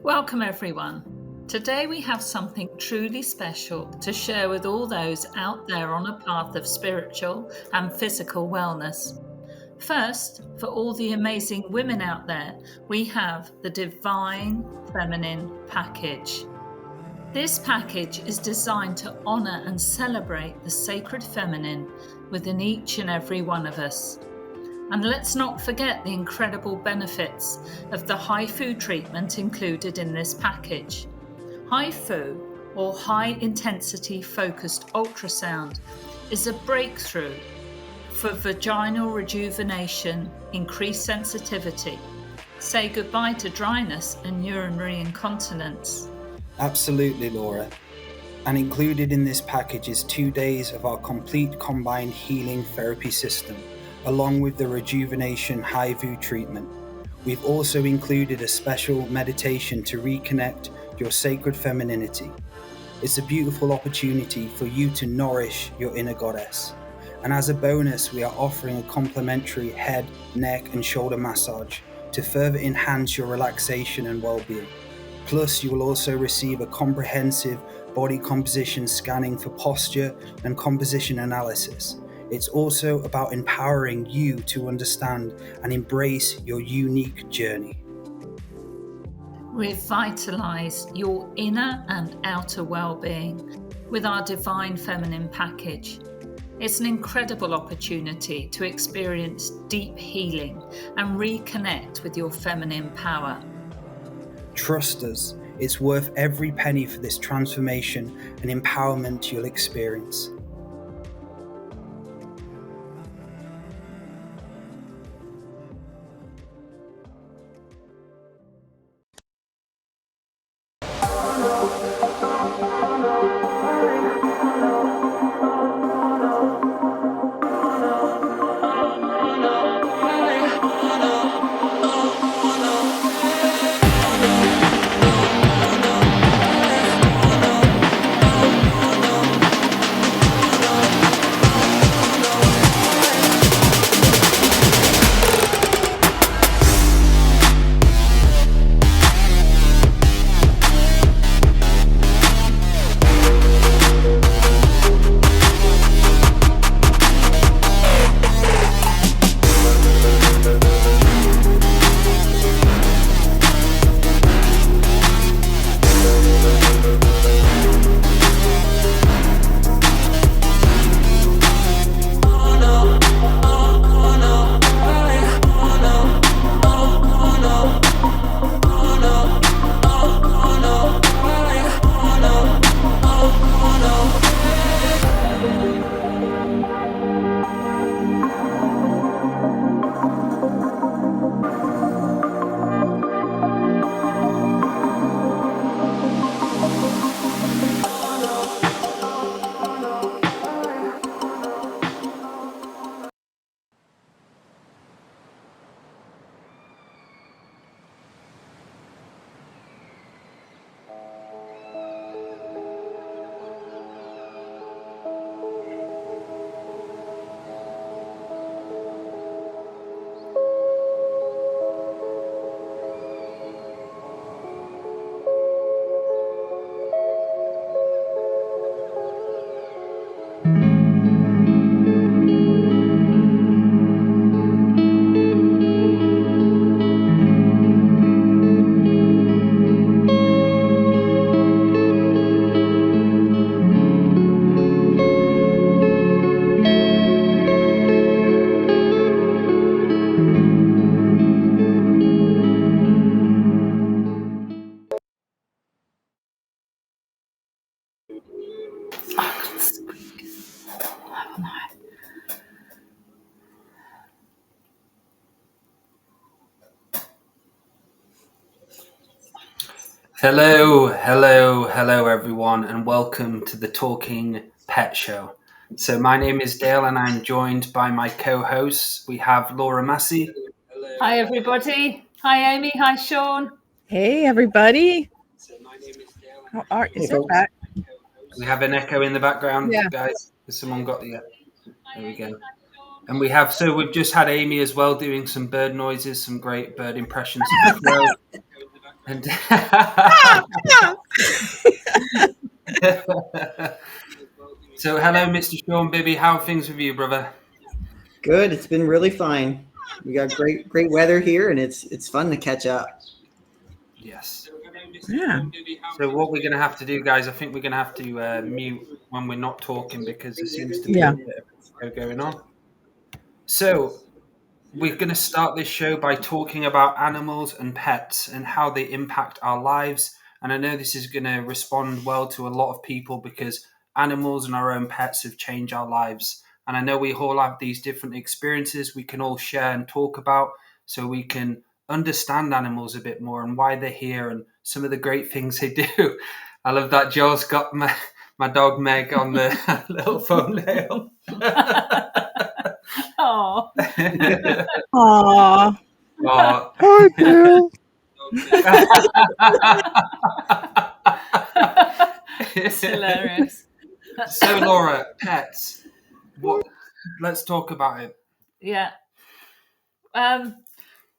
Welcome everyone. Today we have something truly special to share with all those out there on a path of spiritual and physical wellness. First, for all the amazing women out there, we have the Divine Feminine Package. This package is designed to honor and celebrate the sacred feminine within each and every one of us. And let's not forget the incredible benefits of the HIFU treatment included in this package. HIFU, or High Intensity Focused Ultrasound, is a breakthrough for vaginal rejuvenation, increased sensitivity. Say goodbye to dryness and urinary incontinence. Absolutely, Laura. And included in this package is 2 days of our complete combined healing therapy system, along with the rejuvenation HIFU treatment. We've also included a special meditation to reconnect your sacred femininity. It's a beautiful opportunity for you to nourish your inner goddess. And as a bonus, we are offering a complimentary head, neck, and shoulder massage to further enhance your relaxation and well-being. Plus, you will also receive a comprehensive body composition scanning for posture and composition analysis. It's also about empowering you to understand and embrace your unique journey. Revitalize your inner and outer well-being with our Divine Feminine Package. It's an incredible opportunity to experience deep healing and reconnect with your feminine power. Trust us, it's worth every penny for this transformation and empowerment you'll experience. Hello everyone, and welcome to the Talking Pet Show. So my name is Dale and I'm joined by my co-hosts. We have Laura Massey. Hi everybody. Hi Amy. Hi Sean. Hey everybody. How are you? Back? We have an echo in the background, guys. Has someone got the... There we go. And we've just had Amy as well doing some bird noises, some great bird impressions. And so, hello, Mr. Sean Bibby. How are things with you, brother? Good. It's been really fine. We got great weather here, and it's fun to catch up. Yes. Yeah. So what we're going to have to do, guys, I think we're going to have to mute when we're not talking because there seems to be a bit of echo going on. So we're going to start this show by talking about animals and pets and how they impact our lives. And I know this is going to respond well to a lot of people because animals and our own pets have changed our lives. And I know we all have these different experiences we can all share and talk about so we can understand animals a bit more and why they're here and some of the great things they do. I love that Joel's got my dog Meg on the little thumbnail. Oh. Aww. Oh. Poor girl. It's hilarious. So, Laura, pets. Let's talk about it. Yeah.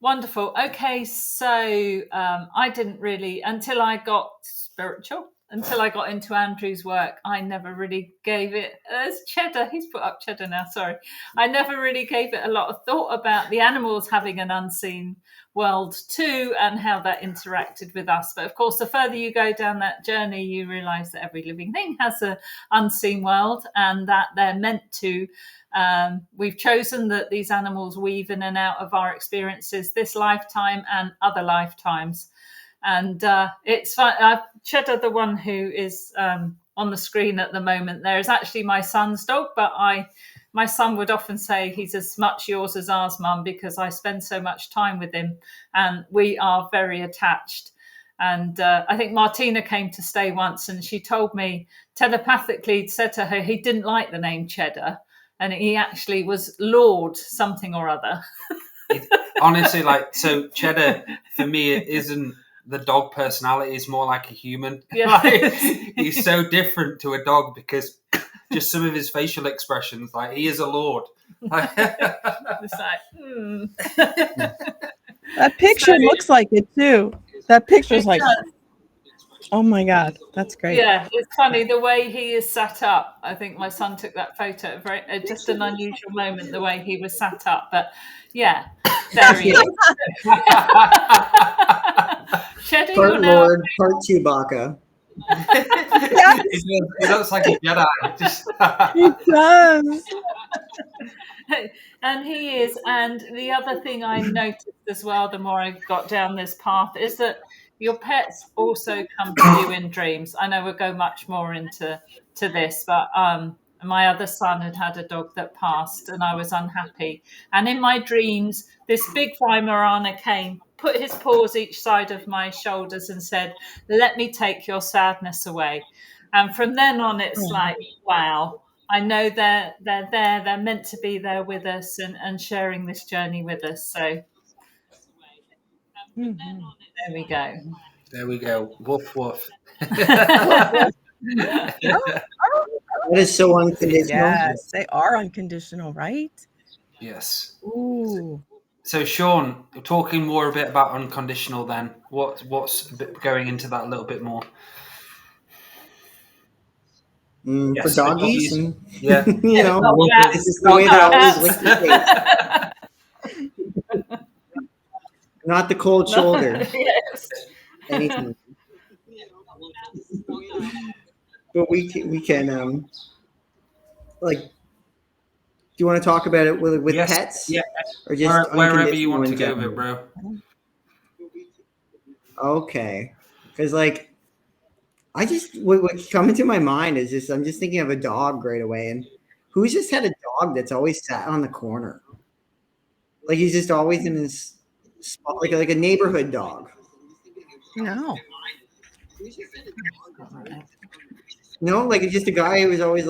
Wonderful. Okay, so I didn't really, until I got into Andrew's work, I never really gave it, there's Cheddar, he's put up Cheddar now, sorry. I never really gave it a lot of thought about the animals having an unseen world too and how that interacted with us. But of course, the further you go down that journey, you realise that every living thing has an unseen world and that they're meant to. We've chosen that these animals weave in and out of our experiences this lifetime and other lifetimes. And it's fun. Cheddar, the one who is on the screen at the moment, there is actually my son's dog, but my son would often say he's as much yours as ours, Mum, because I spend so much time with him and we are very attached. And I think Martina came to stay once and she told me telepathically, said to her, he didn't like the name Cheddar. And he actually was Lord something or other. Honestly, so Cheddar, for me, it isn't the dog personality. It's more like a human. Yeah. He's so different to a dog because just some of his facial expressions, he is a lord. It's like, That picture looks like it too. That picture's like, oh my God, that's great. Yeah, it's funny the way he is sat up. I think my son took that photo. Just an unusual moment, the way he was sat up. But yeah, there he is. Cheddar, Part Lord, part Chewbacca. He looks like a Jedi. He does. And he is. And the other thing I noticed as well, the more I got down this path, is that your pets also come to you in dreams. I know we'll go much more into this, but my other son had a dog that passed and I was unhappy. And in my dreams, this big Weimaraner came, put his paws each side of my shoulders and said, "Let me take your sadness away." And from then on, it's like, wow, I know they're there, they're meant to be there with us and sharing this journey with us. So there we go. There we go. Woof, woof. That is so unconditional. Yes, they are unconditional, right? Yes. Ooh. So, Sean, talking more a bit about unconditional then, what's going into that a little bit more? For doggies, and, yeah. this is the way they always lick your face. Not the cold shoulder. Yes. Anything. But we can do you want to talk about it with yes. pets? Yeah. Or just wherever you want to go with it, bro. Okay. Because what's coming to my mind is I'm just thinking of a dog right away. And who's just had a dog that's always sat on the corner? Like he's just always in his spot, like a neighborhood dog. No. No, like it's just a guy who was always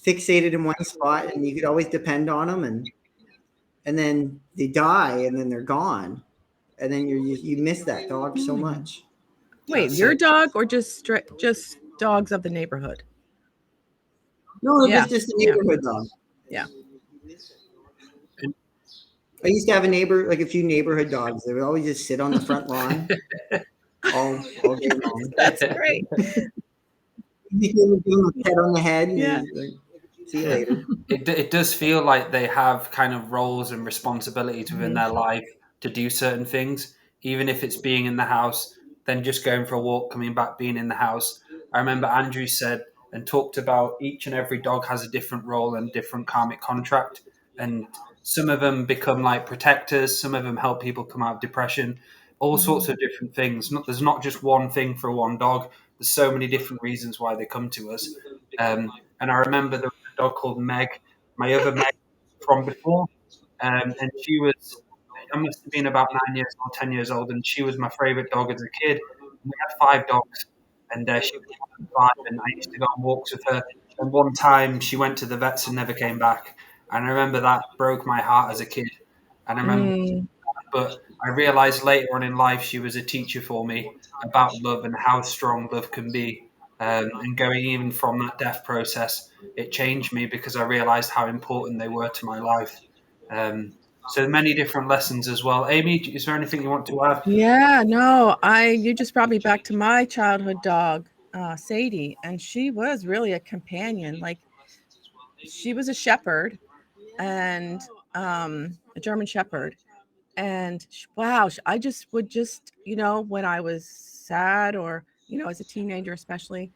fixated in one spot and you could always depend on him and then they die and then they're gone. And then you miss that dog so much. Wait, your dog or just dogs of the neighborhood? No, it's just a neighborhood dog. Yeah. I used to have a few neighborhood dogs. They would always just sit on the front lawn all day long. That's great. You give them a pet on the head. And Yeah. See you later. It does feel like they have kind of roles and responsibilities within their life to do certain things, even if it's being in the house, then just going for a walk, coming back, being in the house. I remember Andrew said and talked about each and every dog has a different role and different karmic contract. And some of them become like protectors, some of them help people come out of depression, all sorts of different things. There's not just one thing for one dog. There's so many different reasons why they come to us. And I remember there was a dog called Meg, my other Meg from before. And I must have been about 9 years or 10 years old, and she was my favourite dog as a kid. We had 5 dogs, and she was 5, and I used to go on walks with her. And one time she went to the vets and never came back. And I remember that broke my heart as a kid. And I remember, but I realised later on in life she was a teacher for me about love and how strong love can be. And going even from that death process, it changed me because I realised how important they were to my life. So many different lessons as well. Amy, is there anything you want to add? Yeah, no, you just brought me back to my childhood dog, Sadie, and she was really a companion. Like, she was a shepherd and a German shepherd. And wow, I just would when I was sad or, as a teenager, especially,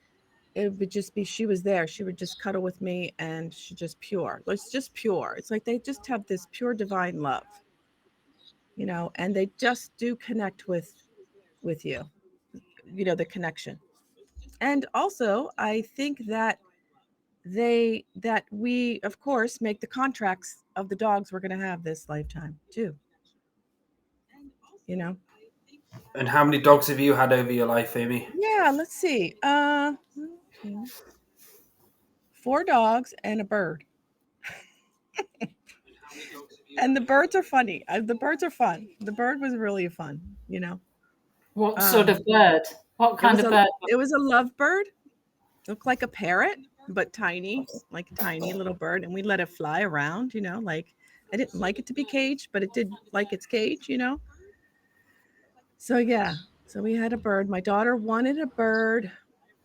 it would just be, she was there. She would just cuddle with me and she's just pure. It's just pure. It's like they just have this pure divine love, and they just do connect with you, the connection. And also, I think that we, of course, make the contracts of the dogs we're going to have this lifetime too. And how many dogs have you had over your life, Amy? Yeah, let's see. 4 dogs and a bird. And the birds are funny. The birds are fun. The bird was really fun, What sort of bird? What kind of bird? It was a lovebird. Looked like a parrot, but tiny, like a tiny little bird. And we let it fly around, like, I didn't like it to be caged, but it did like its cage, So yeah, so we had a bird. My daughter wanted a bird.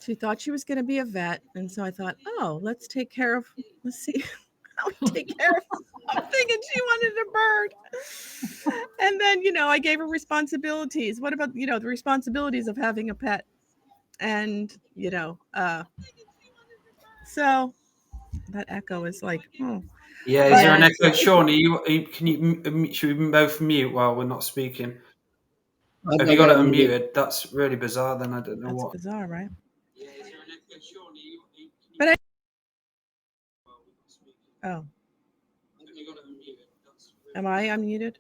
She thought she was going to be a vet. And so I thought, let's see how we take care of something. And she wanted a bird. And then, I gave her responsibilities. What about, the responsibilities of having a pet? And, so that echo is like, Yeah, is there an echo? Sean, should we both mute while we're not speaking? Have you got it unmuted? That's really bizarre. Then I don't know what. That's bizarre, right? Yeah, is there an echo, Sean? But am I unmuted?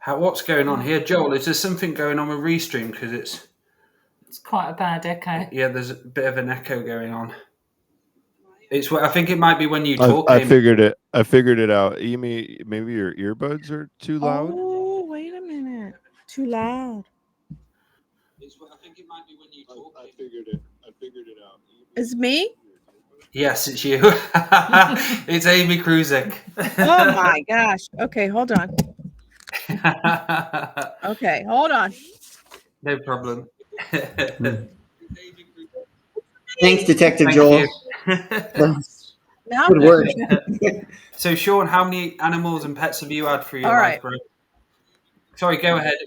What's going on here, Joel? Is there something going on with Restream? Because it's quite a bad echo. Yeah, there's a bit of an echo going on. I think it might be when you talk. I figured it out. Amy, maybe your earbuds are too loud. Oh, wait a minute. Too loud. I think it might be when you talk. I figured it out. It's me? Yes, it's you. It's Amy Kruzic. Oh my gosh. Okay, hold on. Okay, hold on. No problem. Thanks, Detective Joel. Good work. So, Sean, how many animals and pets have you had for your life, bro? Sorry, go ahead.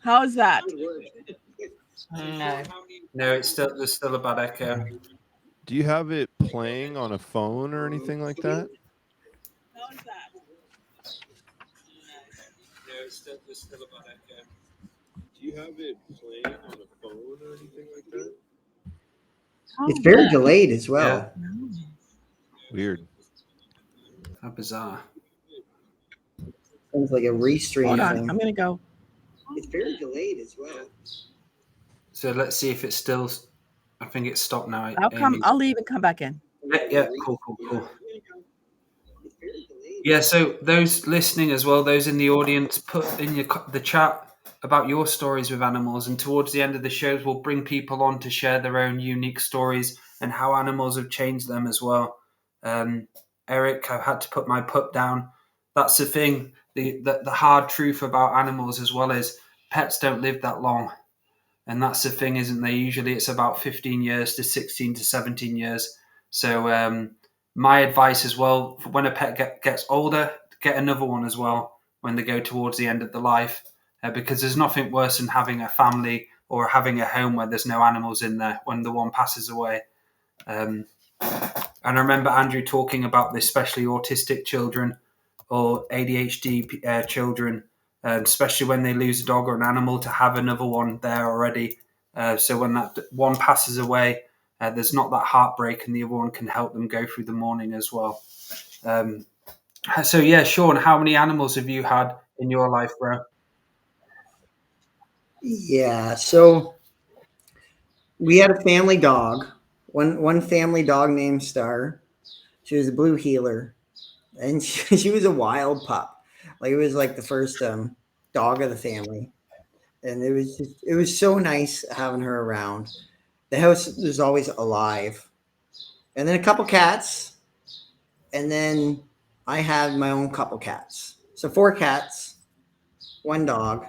How's that? No, there's still a bad echo. Do you have it playing on a phone or anything like that? How's that? No, there's still a bad echo. Do you have it playing on a phone or anything like that? It's very delayed as well. Yeah. Weird. How bizarre. Sounds like a restream. Hold on, I'm gonna go. It's very delayed as well. So let's see if it's still. I think it's stopped now. I'll leave and come back in. Yeah, cool. Yeah, so those listening as well, those in the audience, put in the chat about your stories with animals, and towards the end of the shows, we'll bring people on to share their own unique stories and how animals have changed them as well. Eric, I've had to put my pup down that's the thing. The hard truth about animals as well is pets don't live that long. And that's the thing, isn't they? Usually it's about 15 years to 16 to 17 years. So my advice as well, when a pet gets older, get another one as well when they go towards the end of the life, because there's nothing worse than having a family or having a home where there's no animals in there when the one passes away. And I remember Andrew talking about this, especially autistic children or ADHD children, especially when they lose a dog or an animal, to have another one there already. So when that one passes away, there's not that heartbreak, and the other one can help them go through the morning as well. So yeah, Sean, how many animals have you had in your life, bro? Yeah, so we had a family dog. One family dog named Star. She was a blue heeler, and she was a wild pup. Like, it was like the first dog of the family, and it was so nice having her around. The house was always alive, and then a couple cats, and then I had my own couple cats. So 4 cats, 1 dog.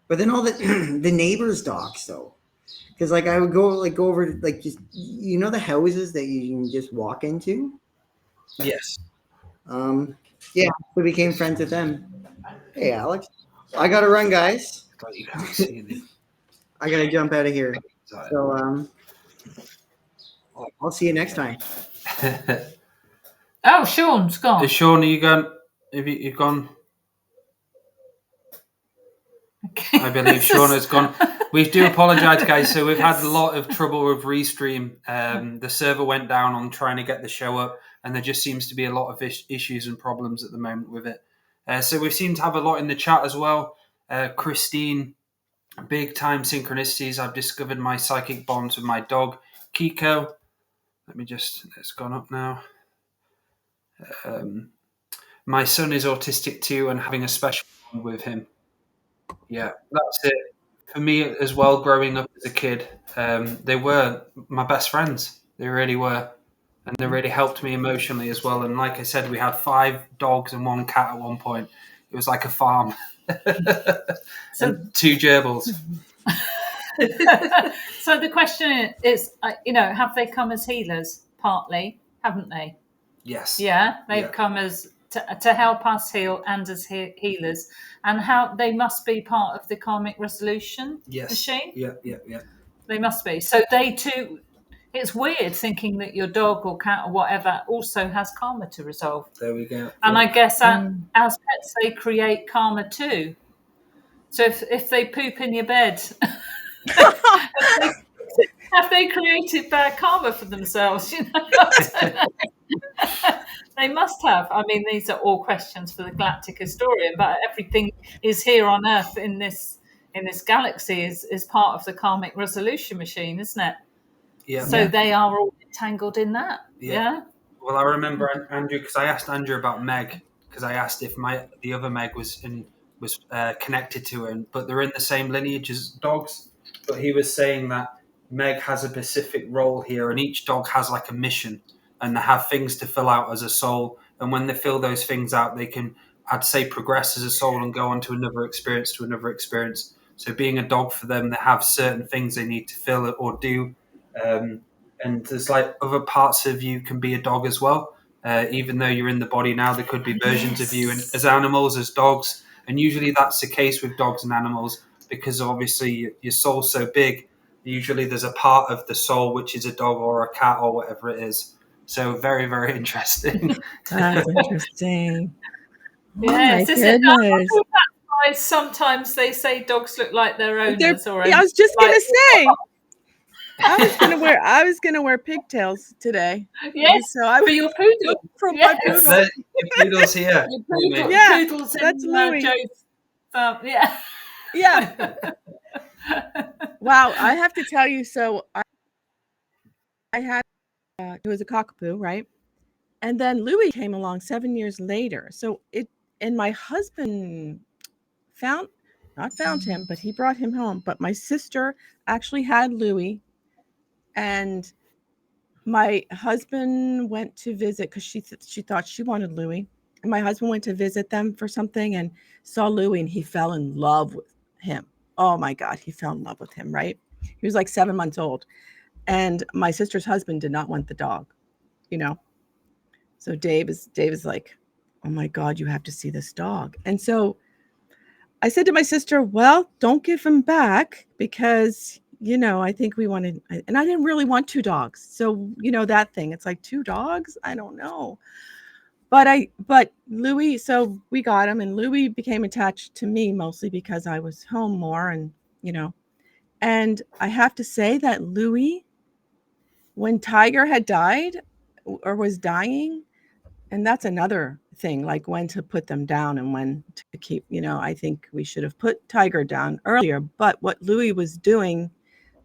But then all the the neighbors' dogs though. Because like I would go over like just the houses that you can just walk into. Yes. Yeah, we became friends with them. Hey, Alex, I gotta run, guys. You can't see me. I gotta jump out of here. So I'll see you next time. Oh, Sean's gone. Sean, are you gone? Have you've gone? Okay. I believe Sean has gone. We do apologise, guys. So we've had a lot of trouble with Restream. The server went down on trying to get the show up, and there just seems to be a lot of issues and problems at the moment with it. So we seem to have a lot in the chat as well. Christine, big time synchronicities. I've discovered my psychic bonds with my dog, Kiko. It's gone up now. My son is autistic too, and having a special bond with him. Yeah, that's it. For me as well, growing up as a kid, they were my best friends. They really were. And they really helped me emotionally as well. And like I said, we had 5 dogs and 1 cat at one point. It was like a farm. And 2 gerbils. So the question is, have they come as healers? Partly, haven't they? Yes. Yeah, they've come as to help us heal and as healers, and how they must be part of the karmic resolution machine. Yeah. They must be. So they too. It's weird thinking that your dog or cat or whatever also has karma to resolve. There we go. And I guess as pets, they create karma too. So if they poop in your bed, have they created bad karma for themselves? They must have. I mean, these are all questions for the Galactic historian, but everything is here on Earth in this galaxy is part of the karmic resolution machine, isn't it? Yeah. So they are all entangled in that. Yeah. Well, I remember Andrew, because I asked Andrew about Meg, because I asked if the other Meg was connected to her, but they're in the same lineage as dogs. But he was saying that Meg has a specific role here, and each dog has like a mission, and they have things to fill out as a soul. And when they fill those things out, they can, I'd say, progress as a soul and go on to another experience. So being a dog for them, they have certain things they need to fill or do. And there's like other parts of you can be a dog as well. Even though you're in the body now, there could be versions of you as animals, as dogs. And usually that's the case with dogs and animals, because obviously your soul's so big. Usually there's a part of the soul which is a dog or a cat or whatever it is. So very, very interesting. That's interesting. Yes, oh my goodness. Why sometimes they say dogs look like their owners. I was just gonna say. I was gonna wear pigtails today. Yes, so I for your poodle. My poodle. Your poodle's here. Yeah, poodle's that's in, Louis. Yeah. Yeah. Wow, I have to tell you. So I had it was a cockapoo, right? And then Louis came along 7 years later. So and my husband not found him, but he brought him home. But my sister actually had Louis, and my husband went to visit because she thought she wanted Louis, And my husband went to visit them for something and saw Louis, and he fell in love with him. Oh my God, he fell in love with him, right? He was like 7 months old. And my sister's husband did not want the dog, you know? So Dave is like, oh my God, you have to see this dog. And so I said to my sister, well, don't give him back because, you know, I think we wanted, and I didn't really want 2 dogs. So, you know, that thing, it's like 2 dogs. I don't know. But Louis, so we got him, and Louis became attached to me mostly because I was home more, and, you know, and I have to say that Louis, when Tiger had died or was dying, and that's another thing, like when to put them down and when to keep, you know, I think we should have put Tiger down earlier. But what Louis was doing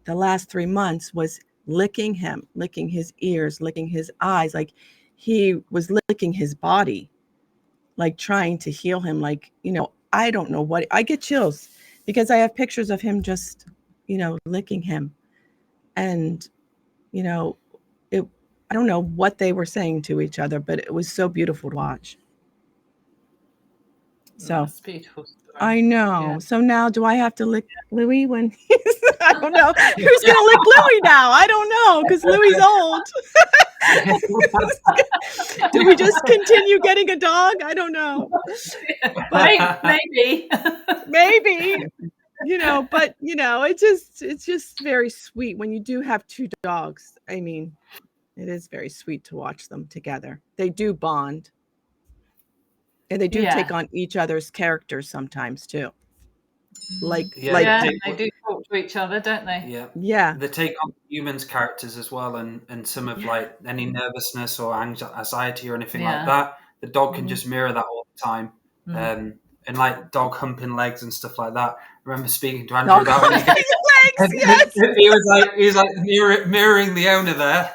the last 3 months was licking him, licking his ears, licking his eyes. Like he was licking his body, like trying to heal him. Like, you know, I don't know what, I get chills because I have pictures of him just, you know, licking him. And, you know, I don't know what they were saying to each other, but it was so beautiful to watch. So that's beautiful story. I know. Yeah. So now do I have to lick Louis when he's, I don't know. Who's going to lick Louis now? I don't know because Louis old. Do we just continue getting a dog? I don't know. But maybe. Maybe. You know, but you know, it's just very sweet when you do have 2 dogs. I mean, it is very sweet to watch them together. They do bond. And they do take on each other's characters sometimes too. Like they do talk to each other, don't they? Yeah. Yeah. They take on humans' characters as well, and some of like any nervousness or anxiety or anything like that. The dog can just mirror that all the time. And like dog humping legs and stuff like that. I remember speaking to Andrew about when he was like mirroring the owner there.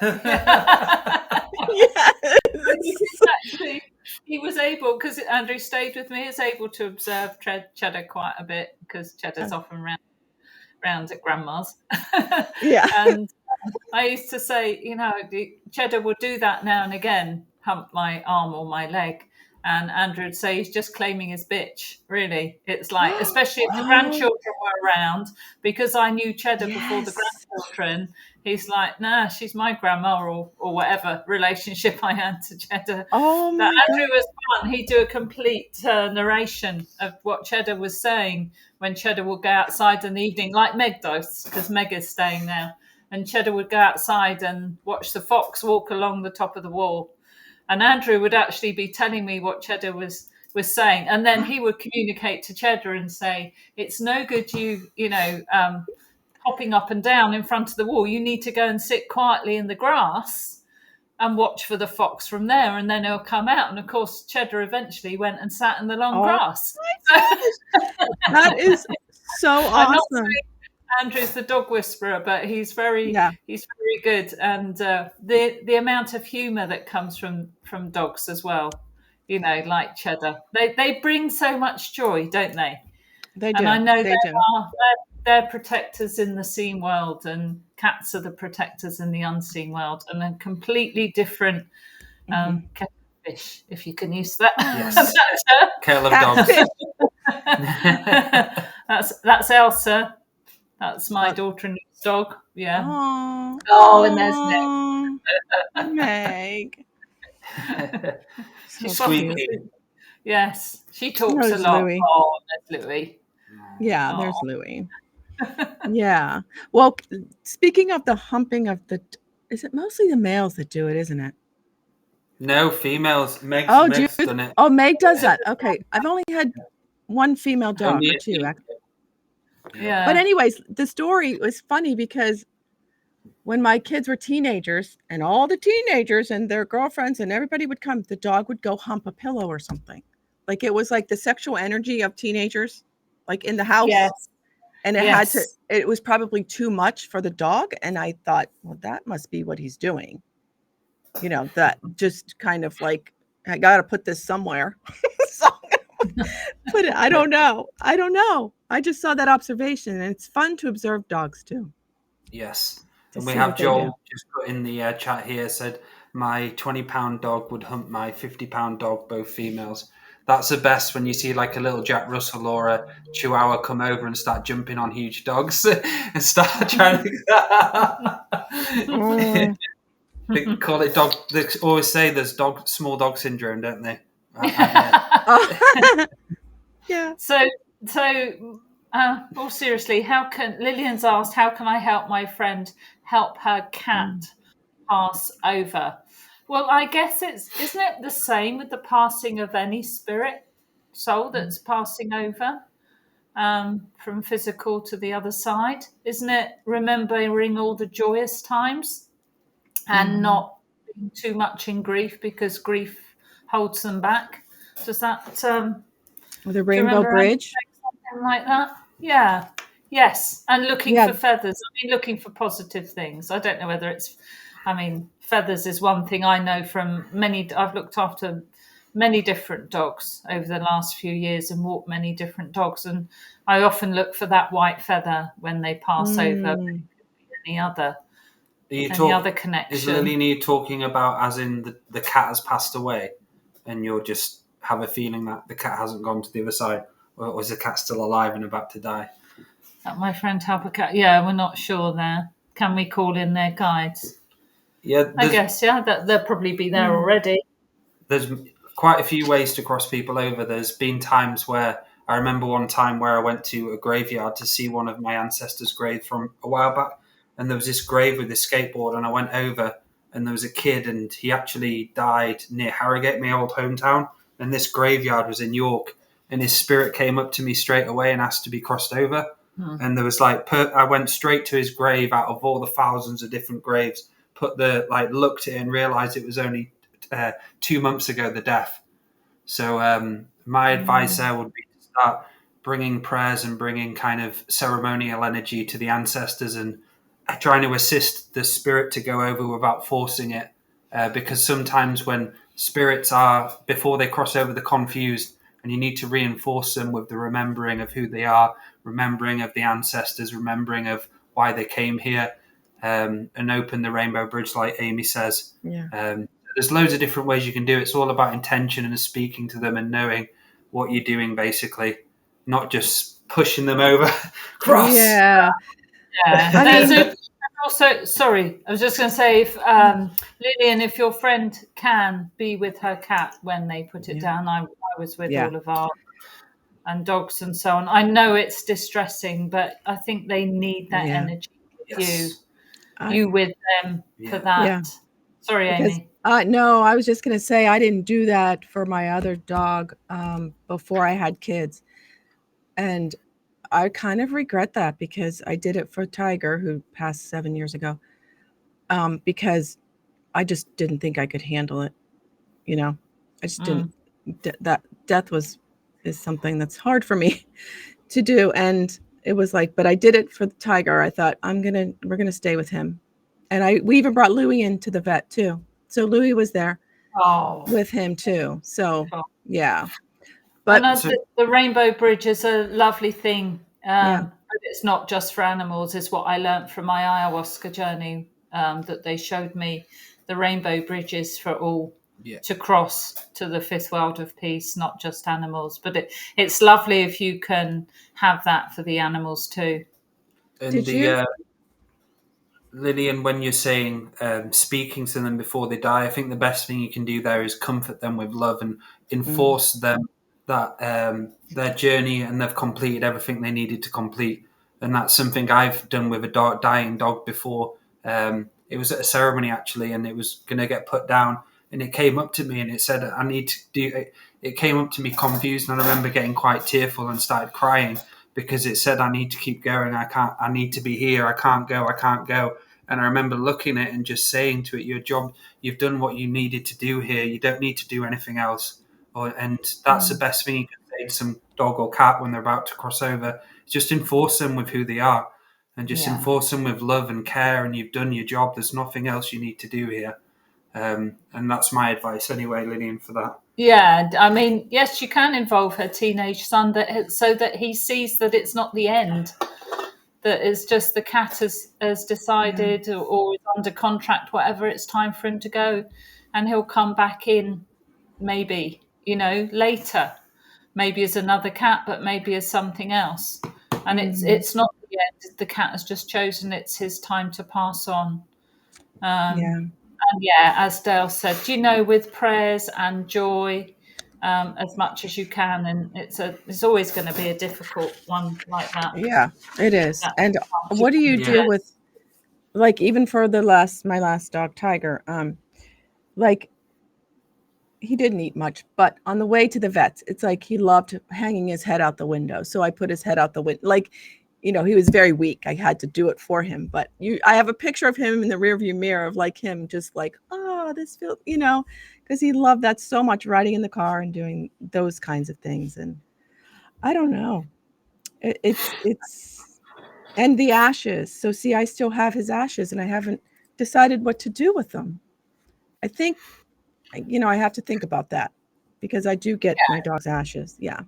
Yes. Actually, he was able, because Andrew stayed with me, is able to observe Cheddar quite a bit because Cheddar's often round at Grandma's. Yeah. And I used to say, you know, Cheddar would do that now and again, hump my arm or my leg. And Andrew would say he's just claiming his bitch, really. It's like, especially if the grandchildren were around, because I knew Cheddar before the grandchildren, he's like, nah, she's my grandma or whatever relationship I had to Cheddar. Oh, that Andrew was fun. He'd do a complete narration of what Cheddar was saying when Cheddar would go outside in the evening, like Meg does, because Meg is staying now. And Cheddar would go outside and watch the fox walk along the top of the wall. And Andrew would actually be telling me what Cheddar was saying. And then he would communicate to Cheddar and say, it's no good you know, hopping up and down in front of the wall. You need to go and sit quietly in the grass and watch for the fox from there. And then he'll come out. And of course, Cheddar eventually went and sat in the long grass. That is so awesome. Andrew's the dog whisperer, but he's very good, and the amount of humour that comes from dogs as well, you know, like Cheddar, they bring so much joy, don't they? They do. And I know they're protectors in the seen world, and cats are the protectors in the unseen world, and a completely different kettle of fish, if you can use that. Yes. Kettle of dogs. That's Elsa. That's my daughter-in-law's dog. Yeah. Aww. Oh, and there's Meg. She's squeaky. Yes, she talks a lot. Louis. Oh, there's Louis. Yeah, there's Louis. Yeah. Well, speaking of the humping of is it mostly the males that do it, isn't it? No, females. Meg's done it. Oh, Meg does that. Okay. I've only had one female dog or 2, actually. Yeah. But anyways, the story was funny because when my kids were teenagers and all the teenagers and their girlfriends and everybody would come, the dog would go hump a pillow or something. Like it was like the sexual energy of teenagers, like in the house. Yes. And it was probably too much for the dog. And I thought, well, that must be what he's doing. You know, that just kind of like, I got to put this somewhere. But I don't know. I just saw that observation, and it's fun to observe dogs too. Yes. And we have Joel just put in the chat here, said, my 20-pound dog would hunt my 50-pound dog, both females. That's the best when you see like a little Jack Russell or a Chihuahua come over and start jumping on huge dogs and start trying to... They call it dog. They always say there's small dog syndrome, don't they? Yeah. So, more seriously, Lillian's asked, how can I help my friend help her cat pass over? Well, I guess isn't it the same with the passing of any spirit soul that's passing over from physical to the other side? Isn't it remembering all the joyous times and not being too much in grief because grief holds them back? Does that the Rainbow Bridge, something like that? Yeah. Yes. And looking for feathers. I mean, looking for positive things. I don't know whether it's, feathers is one thing I know from I've looked after many different dogs over the last few years and walked many different dogs. And I often look for that white feather when they pass over. Any other connection. Is Lillian talking about as in the cat has passed away and you'll just have a feeling that the cat hasn't gone to the other side, or is the cat still alive and about to die? My friend help a cat. Yeah, we're not sure there. Can we call in their guides? Yeah, I guess, they'll probably be there already. There's quite a few ways to cross people over. There's been times where I remember one time where I went to a graveyard to see one of my ancestors' graves from a while back, and there was this grave with this skateboard, and I went over, and there was a kid, and he actually died near Harrogate, my old hometown, and this graveyard was in York, and his spirit came up to me straight away and asked to be crossed over. And there was I went straight to his grave out of all the thousands of different graves, looked at it and realized it was only 2 months ago, the death. So my advice there would be to start bringing prayers and bringing kind of ceremonial energy to the ancestors and trying to assist the spirit to go over without forcing it. Because sometimes when spirits are, before they cross over, they're confused, and you need to reinforce them with the remembering of who they are, remembering of the ancestors, remembering of why they came here, and open the rainbow bridge, like Amy says. There's loads of different ways you can do it. It's all about intention and speaking to them and knowing what you're doing, basically, not just pushing them over. Cross. Yeah. Also, sorry, I was just going to say, if Lillian, if your friend can be with her cat when they put it down, I was with all of our and dogs and so on. I know it's distressing, but I think they need that energy. You with them for that. Yeah. Sorry, Amy. No, I was just going to say I didn't do that for my other dog before I had kids, and I kind of regret that because I did it for Tiger, who passed 7 years ago, because I just didn't think I could handle it. I just didn't. That death is something that's hard for me to do, and it was but I did it for the Tiger. I thought we're gonna stay with him, and we even brought Louie into the vet too. So Louie was there with him too. So yeah. But the Rainbow Bridge is a lovely thing. But it's not just for animals. It's what I learned from my ayahuasca journey, that they showed me the Rainbow Bridges for all to cross to the fifth world of peace, not just animals. But it's lovely if you can have that for the animals too. And Lillian, when you're saying speaking to them before they die, I think the best thing you can do there is comfort them with love and enforce them that their journey, and they've completed everything they needed to complete. And that's something I've done with a dying dog before. It was at a ceremony actually, and it was going to get put down, and it came up to me and it said, I need to do it. It came up to me confused, and I remember getting quite tearful and started crying because it said, I need to keep going. I need to be here. I can't go. And I remember looking at it and just saying to it, your job, you've done what you needed to do here. You don't need to do anything else. And that's the best thing you can say to some dog or cat when they're about to cross over. Just enforce them with who they are, and just enforce them with love and care, and you've done your job. There's nothing else you need to do here. And that's my advice anyway, Lillian, for that. Yeah, I mean, yes, you can involve her teenage son so that he sees that it's not the end, that is just the cat has decided or is under contract, whatever, it's time for him to go, and he'll come back in maybe, later, maybe as another cat, but maybe as something else. And it's not the end. The cat has just chosen it's his time to pass on. And as Dale said, with prayers and joy, as much as you can, and it's always going to be a difficult one like that. Yeah, it is. And what do you do with, like, even for my last dog, Tiger, like, he didn't eat much, but on the way to the vets, it's like he loved hanging his head out the window. So I put his head out the window. Like, he was very weak. I had to do it for him. But I have a picture of him in the rearview mirror of like him just like, oh, this feels, because he loved that so much, riding in the car and doing those kinds of things. And I don't know. It's and the ashes. So see, I still have his ashes and I haven't decided what to do with them. I think, I have to think about that because I do get my dog's ashes. Yeah.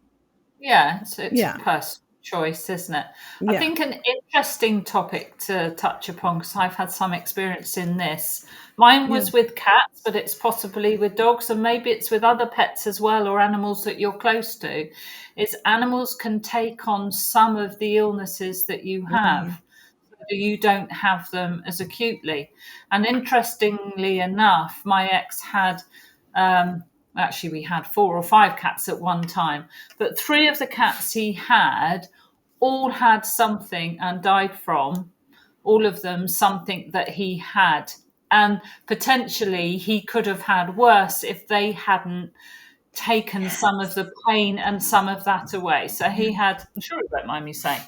Yeah. It's a personal choice, isn't it? Yeah. I think an interesting topic to touch upon, because I've had some experience in this. Mine was with cats, but it's possibly with dogs, and maybe it's with other pets as well, or animals that you're close to, is animals can take on some of the illnesses that you have. You don't have them as acutely. And interestingly enough, my ex had, actually we had 4 or 5 cats at one time, but 3 of the cats he had all had something and died from, all of them, something that he had. And potentially he could have had worse if they hadn't taken some of the pain and some of that away. So he had, I'm sure you won't mind me saying,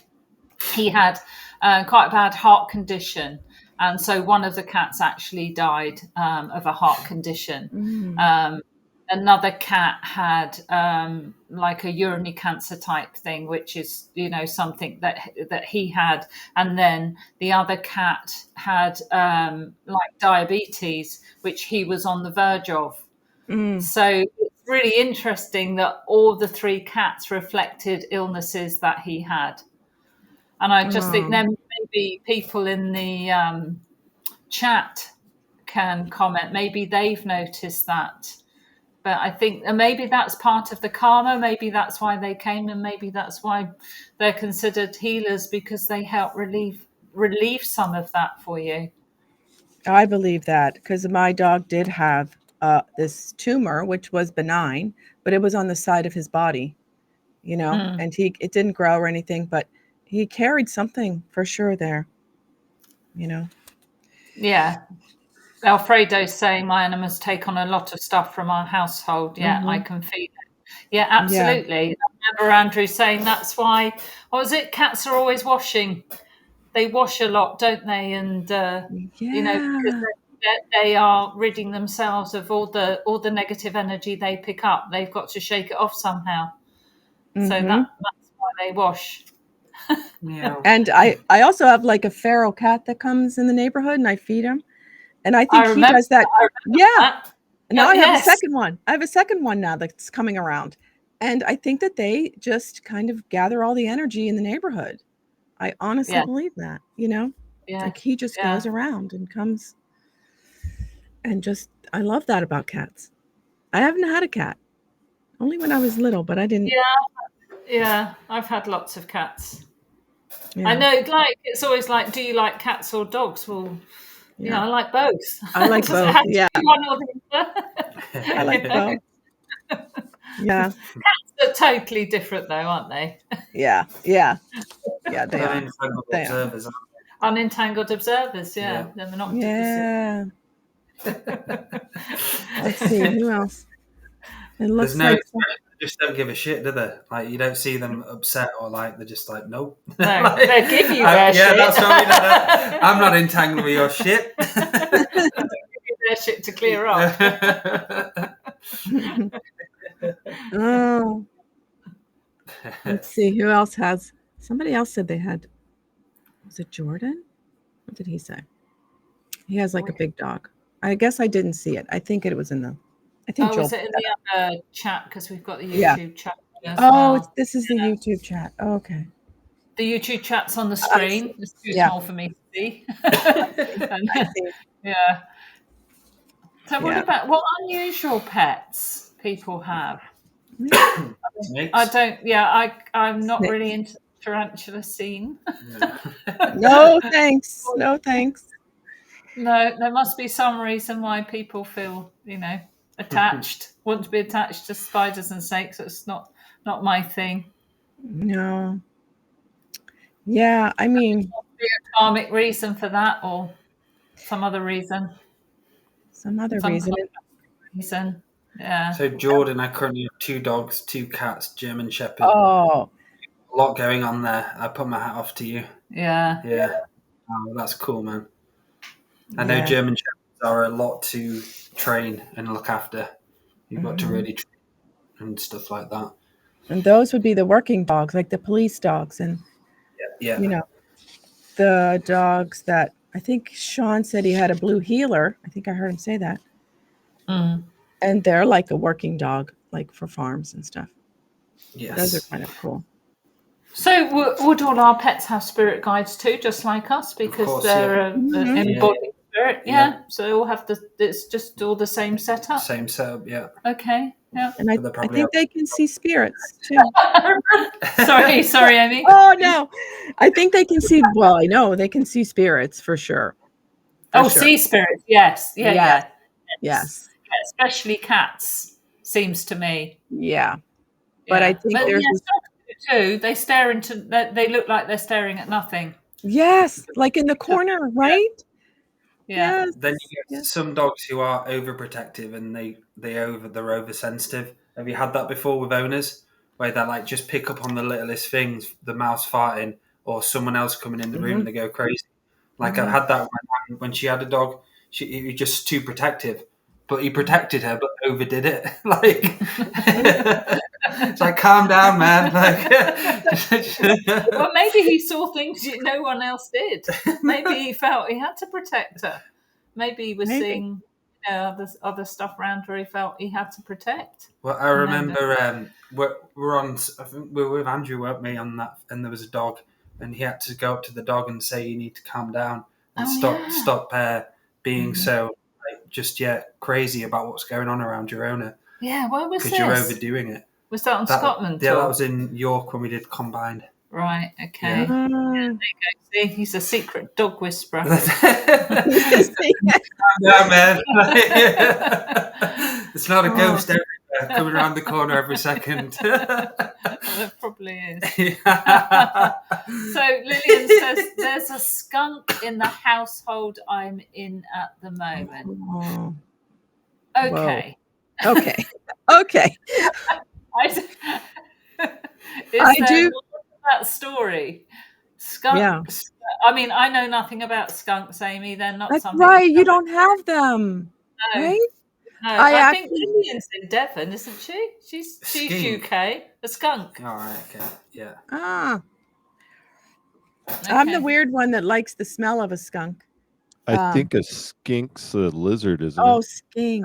he had quite a bad heart condition. And so one of the cats actually died of a heart condition. Another cat had like a urinary cancer type thing, which is, something that he had. And then the other cat had like diabetes, which he was on the verge of. So it's really interesting that all the 3 cats reflected illnesses that he had. And I just think then maybe people in the chat can comment. Maybe they've noticed that. But I think maybe that's part of the karma. Maybe that's why they came, and maybe that's why they're considered healers, because they help relieve some of that for you. I believe that, because my dog did have this tumor, which was benign, but it was on the side of his body, and it didn't grow or anything, but he carried something for sure there, Yeah. Alfredo's saying my animals take on a lot of stuff from our household. Yeah, I can feel it. Yeah, absolutely. Yeah. I remember Andrew saying that's why, what was it? Cats are always washing. They wash a lot, don't they? And, because they are ridding themselves of all the negative energy they pick up. They've got to shake it off somehow. So that's why they wash. And I also have like a feral cat that comes in the neighborhood and I feed him. And I think he does that. Yeah. Now I have a second one. I have a second one now that's coming around. And I think that they just kind of gather all the energy in the neighborhood. I honestly believe that, like he just goes around and comes and I love that about cats. I haven't had a cat, only when I was little, but I didn't. Yeah. I've had lots of cats. I know, like, it's always like, do you like cats or dogs? Well, I like both. I like both. Yeah. One or the other. I like both. Yeah. Cats are totally different, though, aren't they? Yeah. Yeah. Yeah, they are. Unentangled observers. Yeah. They're not. Yeah. Let's see who else. It looks There's like they just don't give a shit, do they? Like, you don't see them upset or like they're just like, nope. No, like, they give you their shit. Yeah, that's what I'm not entangled with your shit. Give you their shit to clear up. Oh. Let's see who else has. Somebody else said they had. Was it Jordan? What did he say? He has like a big dog. I guess I didn't see it. I think it was in the. I think. Was it in the other chat? Because we've got the YouTube chat. Oh, this is the YouTube chat. Oh, okay. the YouTube chat's on the screen. It's too small for me to see. Yeah. So what unusual pets people have? Snakes? I don't. Yeah, I'm not really into the tarantula scene. No thanks. No thanks. No, there must be some reason why people feel, attached, want to be attached to spiders and snakes. It's not my thing. No. Yeah, I mean, Be a karmic reason for that, or some other reason. Some reason. Reason. Yeah. So Jordan, I currently have 2 dogs, 2 cats, German Shepherd. Oh. A lot going on there. I put my hat off to you. Yeah. Yeah. Oh, that's cool, man. I know German Shepherds are a lot to train and look after. You've got to really train and stuff like that. And those would be the working dogs, like the police dogs, and the dogs that I think Sean said he had a blue heeler. I think I heard him say that. Mm. And they're like a working dog, like for farms and stuff. Yes. Those are kind of cool. So would all our pets have spirit guides too, just like us, because they're an embodied spirit? Yeah. So they all have it's just all the same setup. Same setup, yeah. Okay. Yeah. And I think they can see spirits too. sorry, Amy. Oh no, I think they can see. Well, I know they can see spirits for sure. See spirits. Yes. Yeah. Yes. Especially cats, seems to me. Yeah. But I think there's too. They stare into. They look like they're staring at nothing. Yes, like in the corner, right? Yeah. Yes. Then you get some dogs who are overprotective and they're oversensitive. Have you had that before with owners, where they like just pick up on the littlest things, the mouse farting or someone else coming in the room and they go crazy? Like I've had that when she had a dog. He was just too protective, but he protected her, but overdid it. Like it's like, calm down, man. Like, well, maybe he saw things no one else did. Maybe he felt he had to protect her. Maybe he was seeing other stuff around her. He felt he had to protect. Well, I remember we're on. I think we were with Andrew, weren't we, on that? And there was a dog, and he had to go up to the dog and say, "You need to calm down and stop being so crazy about what's going on around your owner." Yeah, where was this? Because you're overdoing it. Was that on Scotland? Yeah, that was in York when we did Combined. Right, okay. Yeah. There you go. See, he's a secret dog whisperer. Yeah, man. It's not a ghost everywhere coming around the corner every second. Well, it probably is. So Lillian says, there's a skunk in the household I'm in at the moment. Oh. Okay. Whoa. Okay. I do that story. Skunks. Yeah. I mean, I know nothing about skunks, Amy. They're not That's something. Right. You don't have them. No. Right? No. I think Lillian's in Devon, isn't she? She's UK. A skunk. All right. Okay. Yeah. Okay. I'm the weird one that likes the smell of a skunk. I think a skink's a lizard, isn't it? skink. Skink.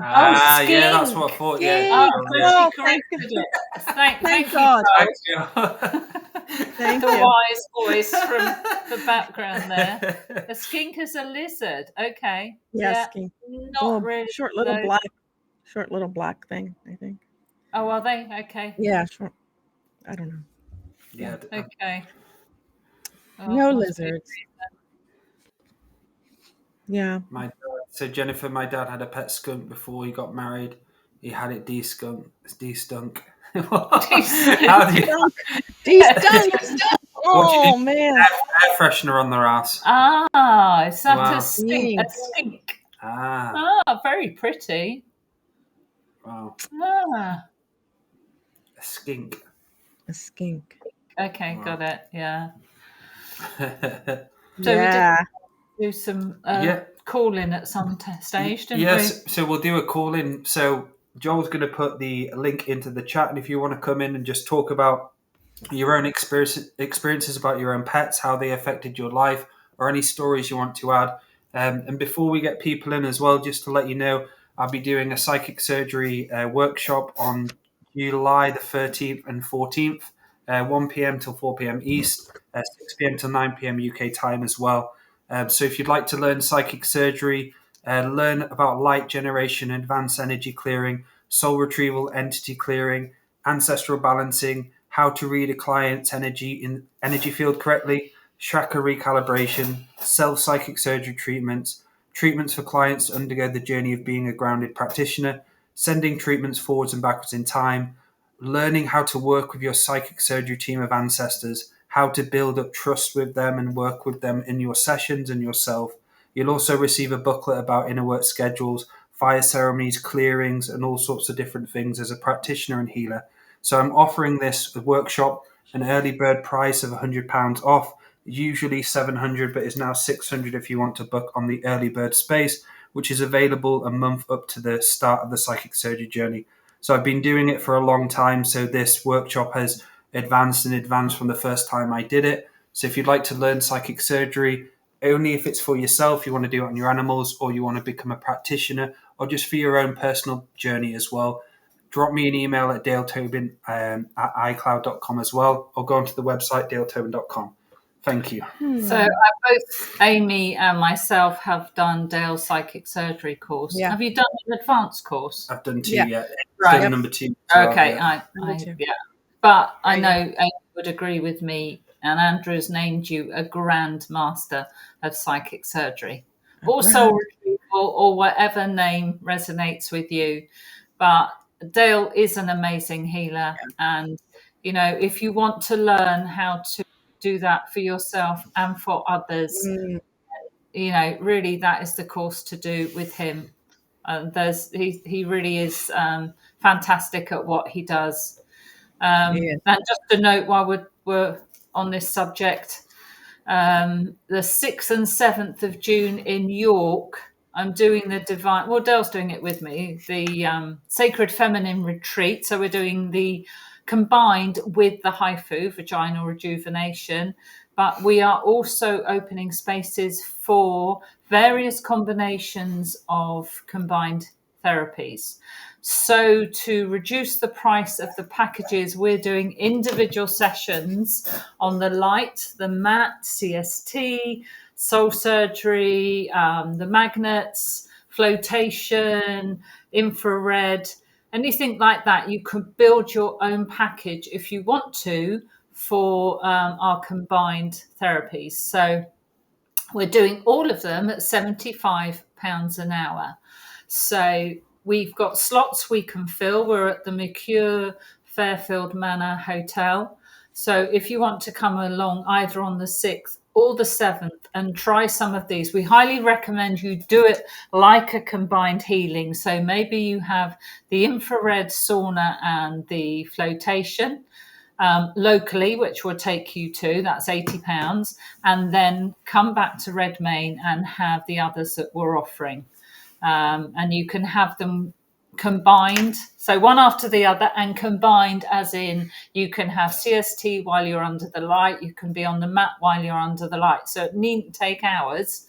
Yeah, that's what I thought. Yeah. Thank God. Thank you. The wise voice from the background there. A skink is a lizard. Okay. Yeah, skink. Not really. Short little black thing, I think. Oh, are they? Okay. Yeah, short. I don't know. Yeah. Okay. No lizards. Yeah. So Jennifer, my dad had a pet skunk before he got married. He had it de-stunk. How do you... De-stunk. Oh man. Air freshener on their ass. Is that a skink? A skink. Very pretty. Wow. A skink. A skink. Okay, got it. Yeah. So we did do some call-in at some stage, didn't we? Yes, so we'll do a call-in. So Joel's going to put the link into the chat, and if you want to come in and just talk about your own experiences about your own pets, how they affected your life, or any stories you want to add. And before we get people in as well, just to let you know, I'll be doing a psychic surgery workshop on July the 13th and 14th. 1 p.m. till 4 p.m. East, 6 p.m. till 9 p.m. UK time as well. So if you'd like to learn psychic surgery, learn about light generation, advanced energy clearing, soul retrieval, entity clearing, ancestral balancing, how to read a client's energy field correctly, chakra recalibration, self-psychic surgery treatments for clients to undergo the journey of being a grounded practitioner, sending treatments forwards and backwards in time, learning how to work with your psychic surgery team of ancestors, how to build up trust with them and work with them in your sessions and yourself. You'll also receive a booklet about inner work schedules, fire ceremonies, clearings, and all sorts of different things as a practitioner and healer. So I'm offering this workshop an early bird price of £100 off, usually $700, but is now $600 if you want to book on the early bird space, which is available a month up to the start of the psychic surgery journey. So I've been doing it for a long time, so this workshop has advanced from the first time I did it. So if you'd like to learn psychic surgery, only if it's for yourself, you want to do it on your animals, or you want to become a practitioner, or just for your own personal journey as well, drop me an email at daletobin at icloud.com as well, or go onto the website daletobin.com. Thank you. So both Amy and myself have done Dale's psychic surgery course. Yeah. Have you done an advanced course? I've done 2 yet. Right. Done number 2. Okay, yeah. But I know Amy would agree with me, and Andrew's named you a grand master of psychic surgery, or soul retrieval, or whatever name resonates with you. But Dale is an amazing healer, and if you want to learn how to do that for yourself and for others, really that is the course to do with him. He really is fantastic at what he does. And just a note while we're on this subject, the 6th and 7th of June in York, I'm doing the divine, well, Dale's doing it with me, the Sacred Feminine Retreat. So we're doing the combined with the HIFU, vaginal rejuvenation, but we are also opening spaces for various combinations of combined therapies. So to reduce the price of the packages, we're doing individual sessions on the light, the mat, CST, soul surgery, the magnets, flotation, infrared, anything like that. You can build your own package if you want to for our combined therapies. So we're doing all of them at £75 an hour. So we've got slots we can fill. We're at the Mercure Fairfield Manor Hotel. So if you want to come along either on the 6th or the 7th and try some of these, we highly recommend you do it like a combined healing. So maybe you have the infrared sauna and the flotation locally, which will take you to, that's £80, and then come back to Redmayne and have the others that we're offering. And you can have them combined, so one after the other, and combined as in you can have CST while you're under the light, you can be on the mat while you're under the light. So it needn't take hours,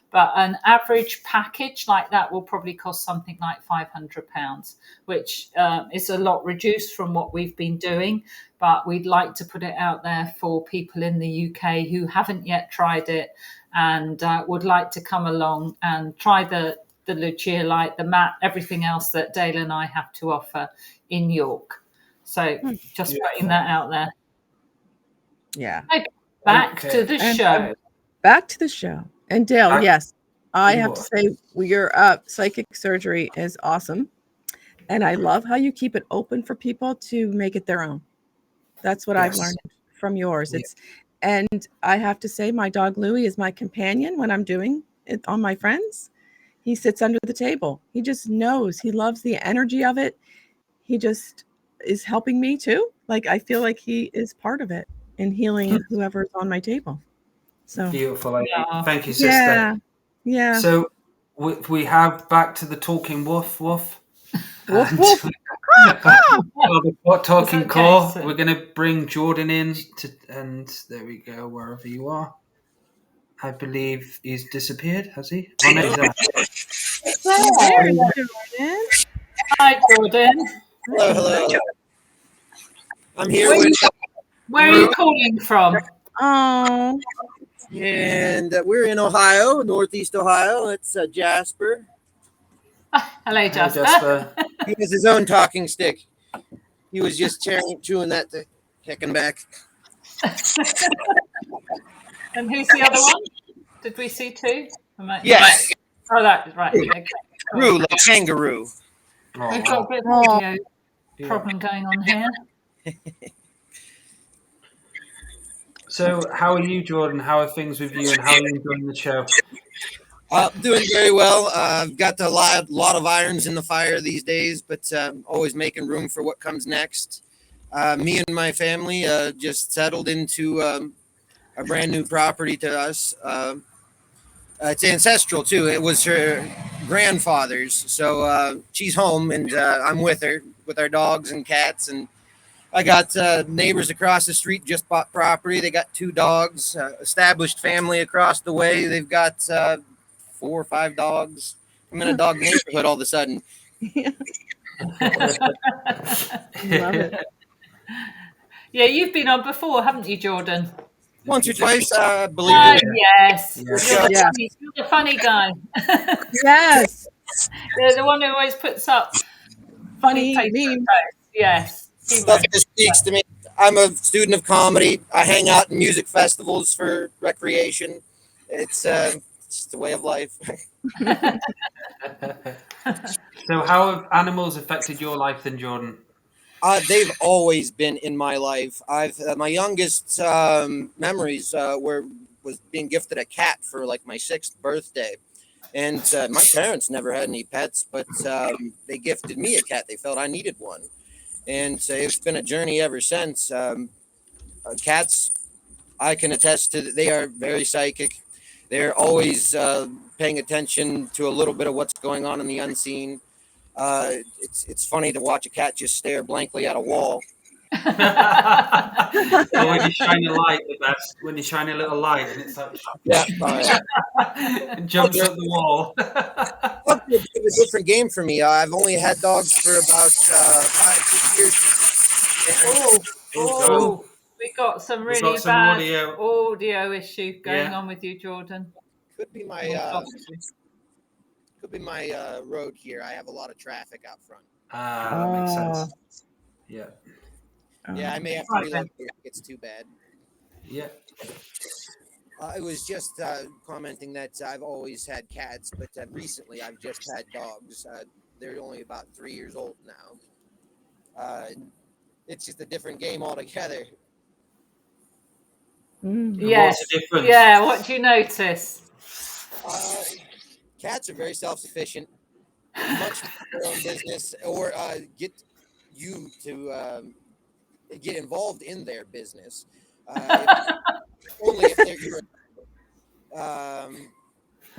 but an average package like that will probably cost something like £500, which is a lot reduced from what we've been doing, but we'd like to put it out there for people in the UK who haven't yet tried it and would like to come along and try the Lucia light, the mat, everything else that Dale and I have to offer in York. So just putting that out there. Yeah. Okay, back to the show. Back to the show. And Dale, yes, I have to say your psychic surgery is awesome. And I love how you keep it open for people to make it their own. That's what I've learned from yours. And I have to say my dog Louie is my companion when I'm doing it on my friends. He sits under the table. He just knows. He loves the energy of it. He just is helping me too. Like I feel like he is part of it in healing whoever's on my table. So beautiful. Thank you, sister. Yeah. So we have back to the talking woof woof. Woof woof. The talking core. We're going to bring Jordan in and there we go. Wherever you are. I believe he's disappeared, has he? Oh, no, he's there, Jordan. Hi, Jordan. Hello. I'm here Where are you calling from? Oh, And we're in Ohio, Northeast Ohio. It's Jasper. Hello, Jasper. Jasper. He has his own talking stick. He was just chewing that to kicking back. And who's the other one? Did we see two? Yes. Oh, that is right. Okay. Kangaroo, like kangaroo. We've got a bit of audio problem going on here. So, how are you, Jordan? How are things with you, and how are you enjoying the show? Doing very well. I've got a lot of irons in the fire these days, but always making room for what comes next. Me and my family just settled into a brand new property to us. It's ancestral too. It was her grandfather's, so she's home, and I'm with her with our dogs and cats. And I got neighbors across the street just bought property. They got 2 dogs. Established family across the way. They've got 4 or 5 dogs. I'm in a dog neighborhood all of a sudden. love it. Yeah, you've been on before, haven't you, Jordan? Once or twice, I believe it. Yes. Yeah. You're the funny guy. Yes. You're the one who always puts up Funny Facebook memes. posts. Yes. Stuff that speaks to me. I'm a student of comedy. I hang out in music festivals for recreation. It's the way of life. So, how have animals affected your life then, Jordan? They've always been in my life. I've my youngest memories was being gifted a cat for like my 6th birthday, and my parents never had any pets, but they gifted me a cat. They felt I needed one, and it's been a journey ever since. Cats, I can attest to. They are very psychic. They're always paying attention to a little bit of what's going on in the unseen. It's funny to watch a cat just stare blankly at a wall. Or when you shine a light, the best. When you shine a little light and it's like, and jumps up the wall. It's a different game for me. I've only had dogs for about 5-6 years. We got some really bad audio issue going on with you, Jordan. Could be my road here. I have a lot of traffic out front. That makes sense. Yeah. Yeah, I may have to relocate if it's too bad. Yeah. I was just commenting that I've always had cats, but recently I've just had dogs. They're only about 3 years old now. It's just a different game altogether. Yes. What's the difference? Yeah. What do you notice? Cats are very self-sufficient, much their own business, or get you to get involved in their business. Only if they're your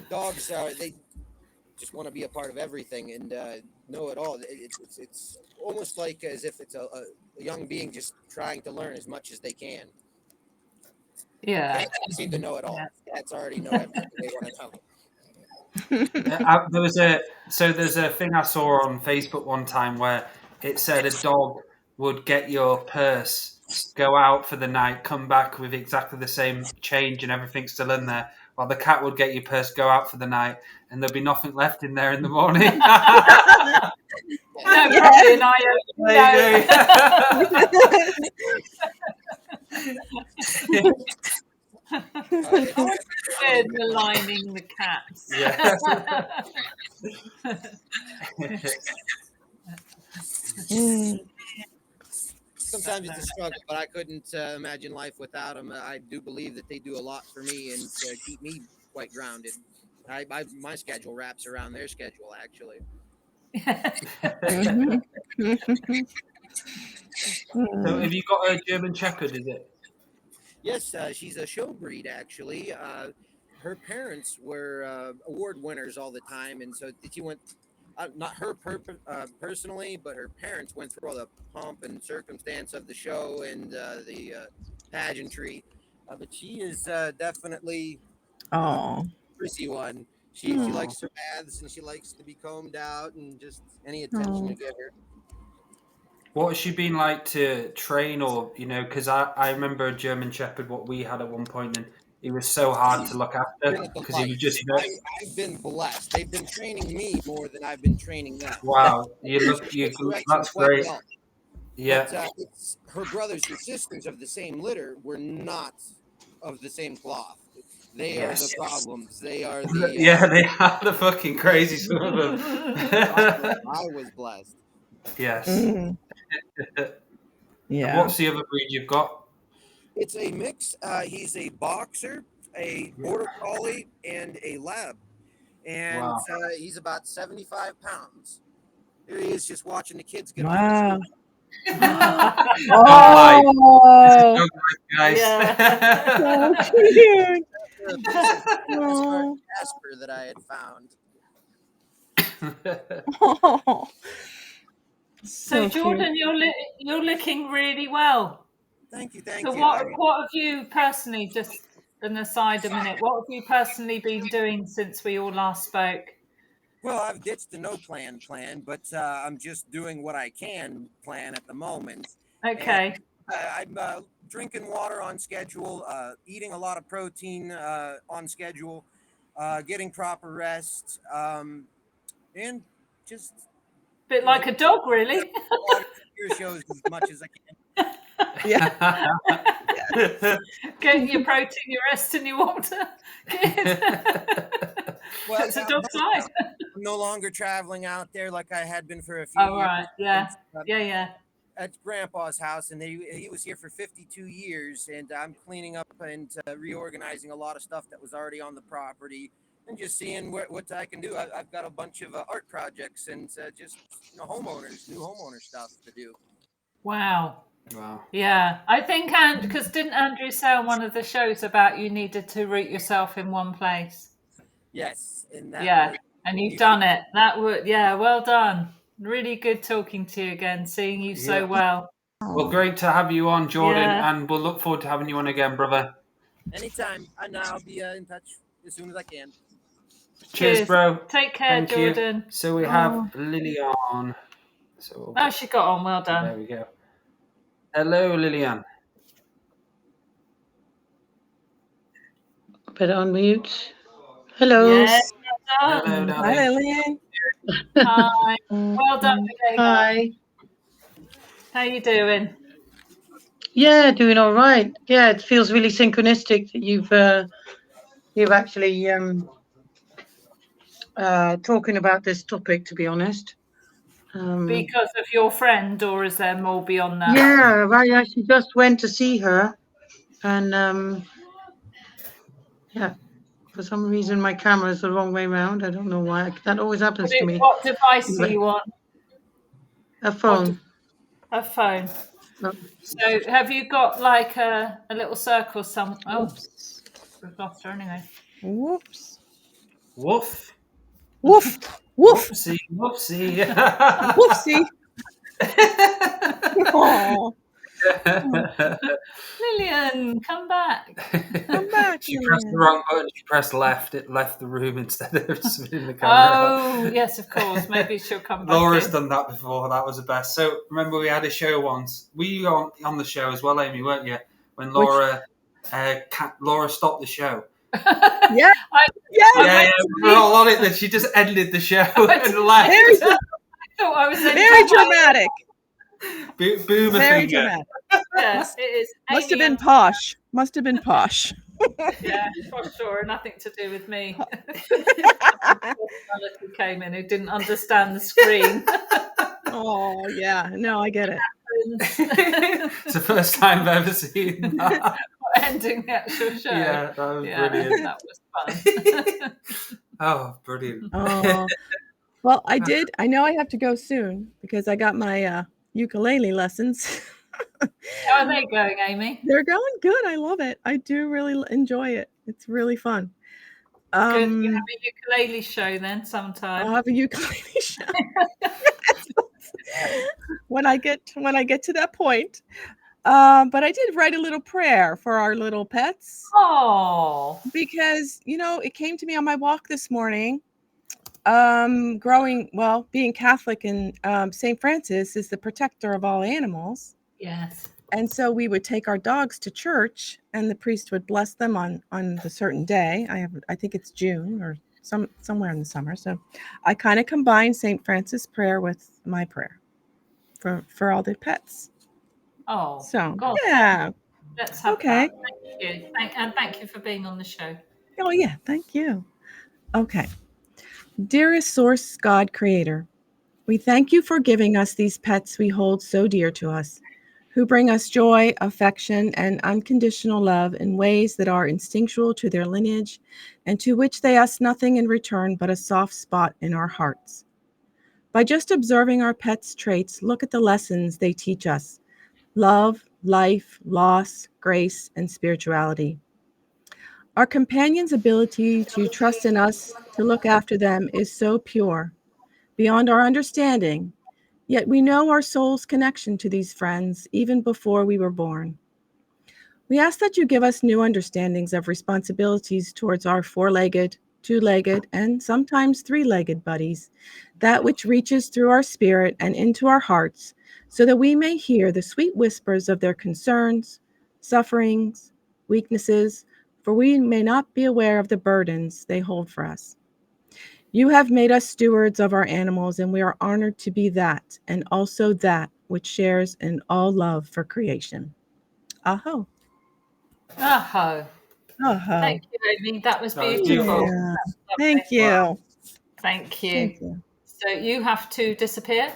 dogs are. They just want to be a part of everything and know it all. It's almost like as if it's a young being just trying to learn as much as they can. Yeah. Cats seem to know it all. Cats already know everything they want to know. There's a thing I saw on Facebook one time where it said a dog would get your purse, go out for the night, come back with exactly the same change and everything still in there, while the cat would get your purse, go out for the night, and there'd be nothing left in there in the morning. Probably an aligning the cats. Yeah. Sometimes it's a struggle, but I couldn't imagine life without them. I do believe that they do a lot for me and keep me quite grounded. My schedule wraps around their schedule, actually. So have you got a German Shepherd, is it? Yes, she's a show breed, actually. Her parents were award winners all the time, and so she went, not her personally, but her parents went through all the pomp and circumstance of the show and the pageantry. But she is definitely a prissy one. She likes her baths and she likes to be combed out and just any attention you give her. What has she been like to train, or because I remember a German Shepherd what we had at one point, and he was so hard to look after because he was just. I've been blessed. They've been training me more than I've been training them. Wow, that's great. Well. Yeah. But it's her brothers and sisters of the same litter were not of the same cloth. They are the problems. They are the they are the fucking crazy some of them. I was blessed. Yes. Yeah. And what's the other breed you've got? It's a mix. He's a boxer, a border collie, and a lab. And Wow. He's about 75 pounds. Here he is, just watching the kids get Wow. Oh, guys. So cute. Casper that I had found. Oh. So Jordan, you're looking really well. Thank you. So what have you personally, just an aside a minute, what have you personally been doing since we all last spoke? Well, I've ditched the no plan, but I'm just doing what I can plan at the moment. Okay. I'm drinking water on schedule, eating a lot of protein on schedule, getting proper rest, and just a bit like a dog, really. Your shows as much as I can. Yeah. Getting your protein, your rest, and your water. Good. Well, it's a dog's life. I'm no longer traveling out there like I had been for a few years. Oh, right. Yeah. Yeah. At Grandpa's house, and he was here for 52 years, and I'm cleaning up and reorganizing a lot of stuff that was already on the property, and just seeing what I can do. I've got a bunch of art projects and just new homeowner stuff to do. Wow. Yeah, I think, because didn't Andrew say on one of the shows about you needed to root yourself in one place? Yes. And you've done it. Well done. Really good talking to you again, seeing you so well. Well, great to have you on, Jordan, and we'll look forward to having you on again, brother. Anytime, and I'll be in touch as soon as I can. Cheers, bro. Take care, Thank Jordan. You. So we have Lillian. She got on. Well done. There we go. Hello, Lillian. Better unmute. Hello. Yes, well done. Hello, darling. Hi, Lillian. Hi. Well done for getting Hi. How you doing? Yeah, doing all right. Yeah, it feels really synchronistic that you've actually talking about this topic, to be honest. Because of your friend, or is there more beyond that? Yeah, I actually just went to see her, and for some reason my camera is the wrong way around. I don't know why. That always happens to me. What device are you on? A phone. A phone. Oh. So have you got like a little circle some? Oh, we've lost her anyway. Whoops. Woof. Woof. Woof. Whoopsie. Whoopsie. Whoopsie. Oh. Lillian, come back. Come back. She pressed the wrong button. She pressed left. It left the room instead of spinning the camera. Oh, yes, of course. Maybe she'll come back. Laura's done that before. That was the best. So remember, we had a show once. Were you on the show as well, Amy? Weren't you? When Laura stopped the show. Yeah. Yeah, we're all on it. Then she just ended the show and left. Very, I was very dramatic. Boomer Very finger. dramatic. Yes, it is. Must have been posh. Must have been posh. Yeah, for sure. Nothing to do with me. Who came in who didn't understand the screen. Oh, yeah. No, I get it. It's the first time I've ever seen that. Ending the actual show. Yeah, that was brilliant. That was fun. Oh, brilliant. Oh. Well, I know I have to go soon because I got my ukulele lessons. How are they going, Amy? They're going good. I love it. I do really enjoy it. It's really fun. Good. You have a ukulele show then sometime. I'll have a ukulele show when I get to that point. But I did write a little prayer for our little pets. Oh, Because it came to me on my walk this morning. being Catholic, and St. Francis is the protector of all animals. Yes. And so we would take our dogs to church, and the priest would bless them on the certain day. I think it's June or somewhere in the summer. So I kind of combine St. Francis' prayer with my prayer for all the pets. Oh, so God. Yeah. Let's have Okay. that. Thank you. Thank you for being on the show. Oh yeah, thank you. Okay. Dearest Source God Creator, we thank you for giving us these pets we hold so dear to us, who bring us joy, affection, and unconditional love in ways that are instinctual to their lineage and to which they ask nothing in return but a soft spot in our hearts. By just observing our pets' traits, look at the lessons they teach us: love, life, loss, grace, and spirituality. Our companions' ability to trust in us to look after them is so pure, beyond our understanding, yet we know our soul's connection to these friends even before we were born. We ask that you give us new understandings of responsibilities towards our four-legged, two-legged, and sometimes three-legged buddies, that which reaches through our spirit and into our hearts, so that we may hear the sweet whispers of their concerns, sufferings, weaknesses, for we may not be aware of the burdens they hold for us. You have made us stewards of our animals, and we are honored to be that, and also that which shares in all love for creation. Aho. Aho. Aho. Thank you, Amy. That was That was beautiful. Yeah. Thank you. Wow. Thank you. Thank you. So you have to disappear?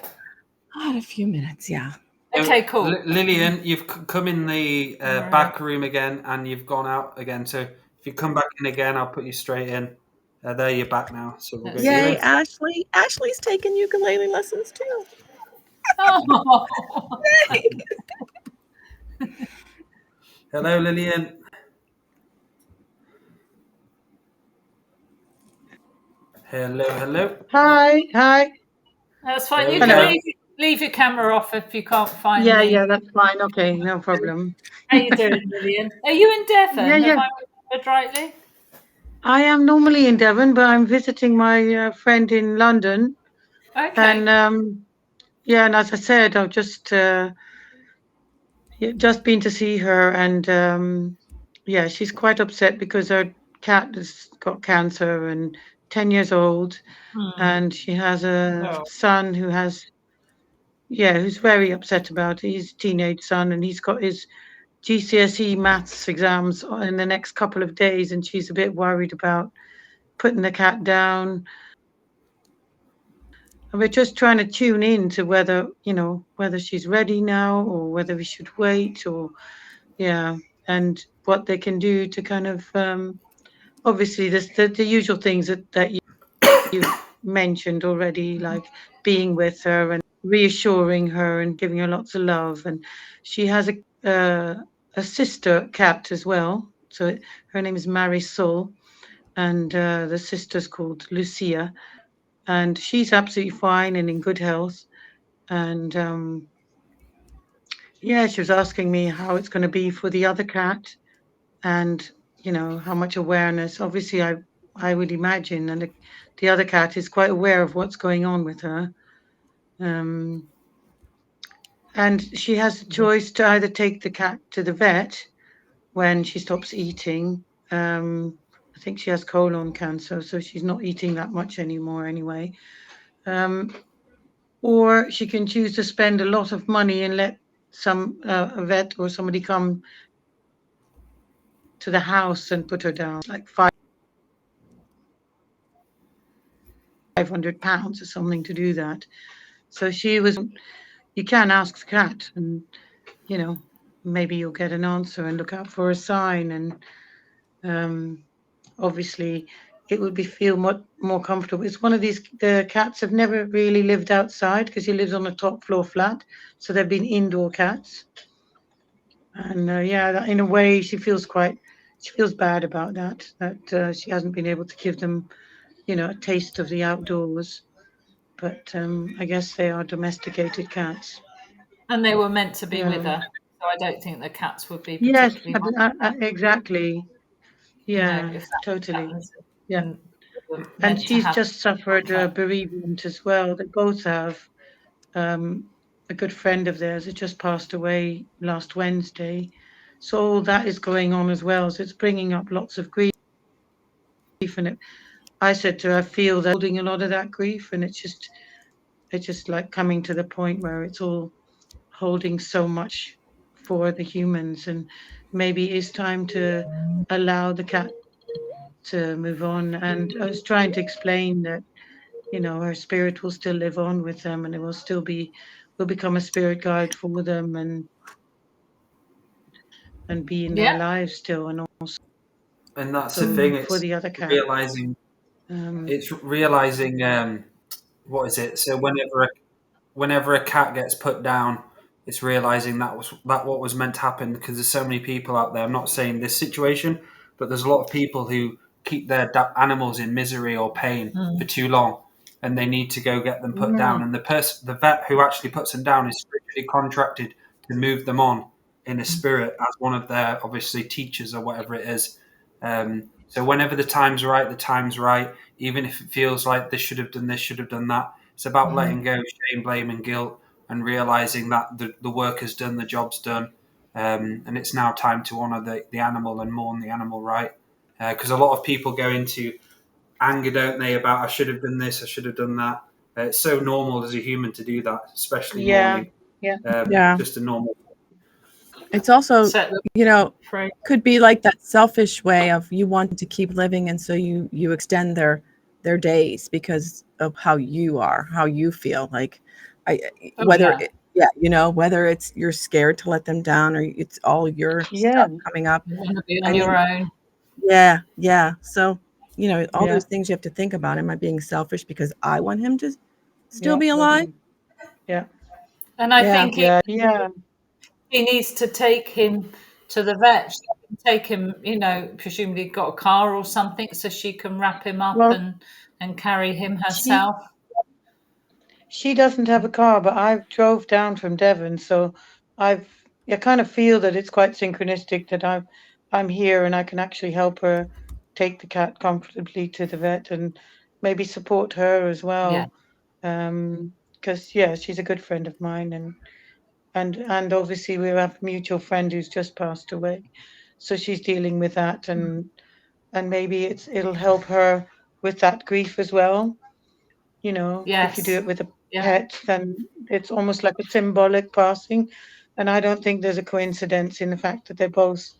In a few minutes, yeah. Okay, cool. Lillian, you've come in the back room again, and you've gone out again. So if you come back in again, I'll put you straight in. There, you're back now. So we'll get Yay, you in. Ashley. Ashley's taking ukulele lessons too. Oh. Hello, Lillian. Hello. Hi. That's fine. There You we can go. leave your camera off if you can't find me. Yeah, that's fine. Okay, no problem. How you doing, Lillian? Are you in Devon? Yeah. Have I remembered rightly? I am normally in Devon, but I'm visiting my friend in London. Okay. And and as I said, I've just been to see her, and she's quite upset because her cat has got cancer and 10 years old, and she has a son who's very upset about it. He's a teenage son, and he's got his GCSE maths exams in the next couple of days, and she's a bit worried about putting the cat down. And we're just trying to tune in to whether she's ready now or whether we should wait, and what they can do to kind of obviously the usual things that you've mentioned already, like being with her and reassuring her and giving her lots of love. And she has a sister cat as well. So her name is Marisol, and the sister's called Lucia, and she's absolutely fine and in good health. And she was asking me how it's going to be for the other cat, and how much awareness. Obviously, I would imagine, and the other cat is quite aware of what's going on with her. And she has a choice to either take the cat to the vet when she stops eating. I think she has colon cancer, so she's not eating that much anymore anyway. Or she can choose to spend a lot of money and let a vet or somebody come to the house and put her down, like £500 or something to do that. So you can ask the cat, and maybe you'll get an answer and look out for a sign. And obviously it would feel much more comfortable. It's one of these, the cats have never really lived outside because he lives on a top floor flat, so they've been indoor cats. And in a way she feels bad about that she hasn't been able to give them a taste of the outdoors. But I guess they are domesticated cats. And they were meant to be with her, so I don't think the cats would be Yes, particularly exactly. Yeah, totally. Yeah. And she's just suffered a bereavement as well. They both have. A good friend of theirs had just passed away last Wednesday. So all that is going on as well. So it's bringing up lots of grief. And I said to her, I feel they're holding a lot of that grief, and it's just like coming to the point where it's all holding so much for the humans, and maybe it's time to allow the cat to move on. And I was trying to explain that, you know, her spirit will still live on with them, and it will become a spirit guide for them, and be in their lives still, and also. And that's the thing. For It's the other cat. realizing. It's realizing. What is it? So whenever a cat gets put down, it's realizing that what was meant to happen, because there's so many people out there. I'm not saying this situation, but there's a lot of people who keep their animals in misery or pain for too long, and they need to go get them put down. And the vet who actually puts them down is strictly contracted to move them on in a spirit as one of their obviously teachers or whatever it is. So whenever the time's right, the time's right. Even if it feels like this, should have done this, should have done that. It's about letting go of shame, blame, and guilt, and realizing that the work is done, the job's done, and it's now time to honor the animal and mourn the animal, right? Because a lot of people go into anger, don't they, about I should have done this, I should have done that. It's so normal as a human to do that, especially mourning. Just a normal. It's also, you know, could be like that selfish way of you want to keep living, and so you extend their days because of how you are, how you feel. Like, whether it's you're scared to let them down, or it's all your stuff coming up. You want to be on your own. Yeah. So, you know, all those things you have to think about. Am I being selfish because I want him to still be alive? Yeah. And I think he needs to take him to the vet. She can take him, you know, presumably got a car or something, so she can wrap him up and carry him herself. She doesn't have a car, but I drove down from Devon, so I kind of feel that it's quite synchronistic that I'm here and I can actually help her take the cat comfortably to the vet and maybe support her as well. Because she's a good friend of mine, and obviously we have a mutual friend who's just passed away, so she's dealing with that, and maybe it'll help her with that grief as well. You know, if you do it with a pet, then it's almost like a symbolic passing, and I don't think there's a coincidence in the fact that they're both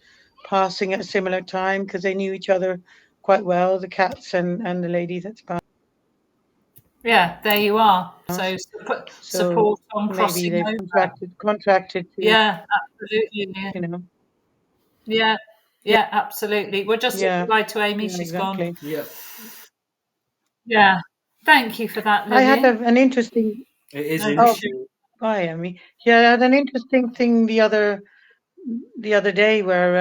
passing at a similar time, because they knew each other quite well, the cats and the lady that's passed. Yeah, there you are. So support on maybe crossing they've over. contracted to, absolutely. You know. Yeah, absolutely. We'll just say goodbye to Amy. She's gone. Yeah. Thank you for that, Lily. I had an interesting. It is interesting. Bye, Amy. Yeah, I had an interesting thing the other day where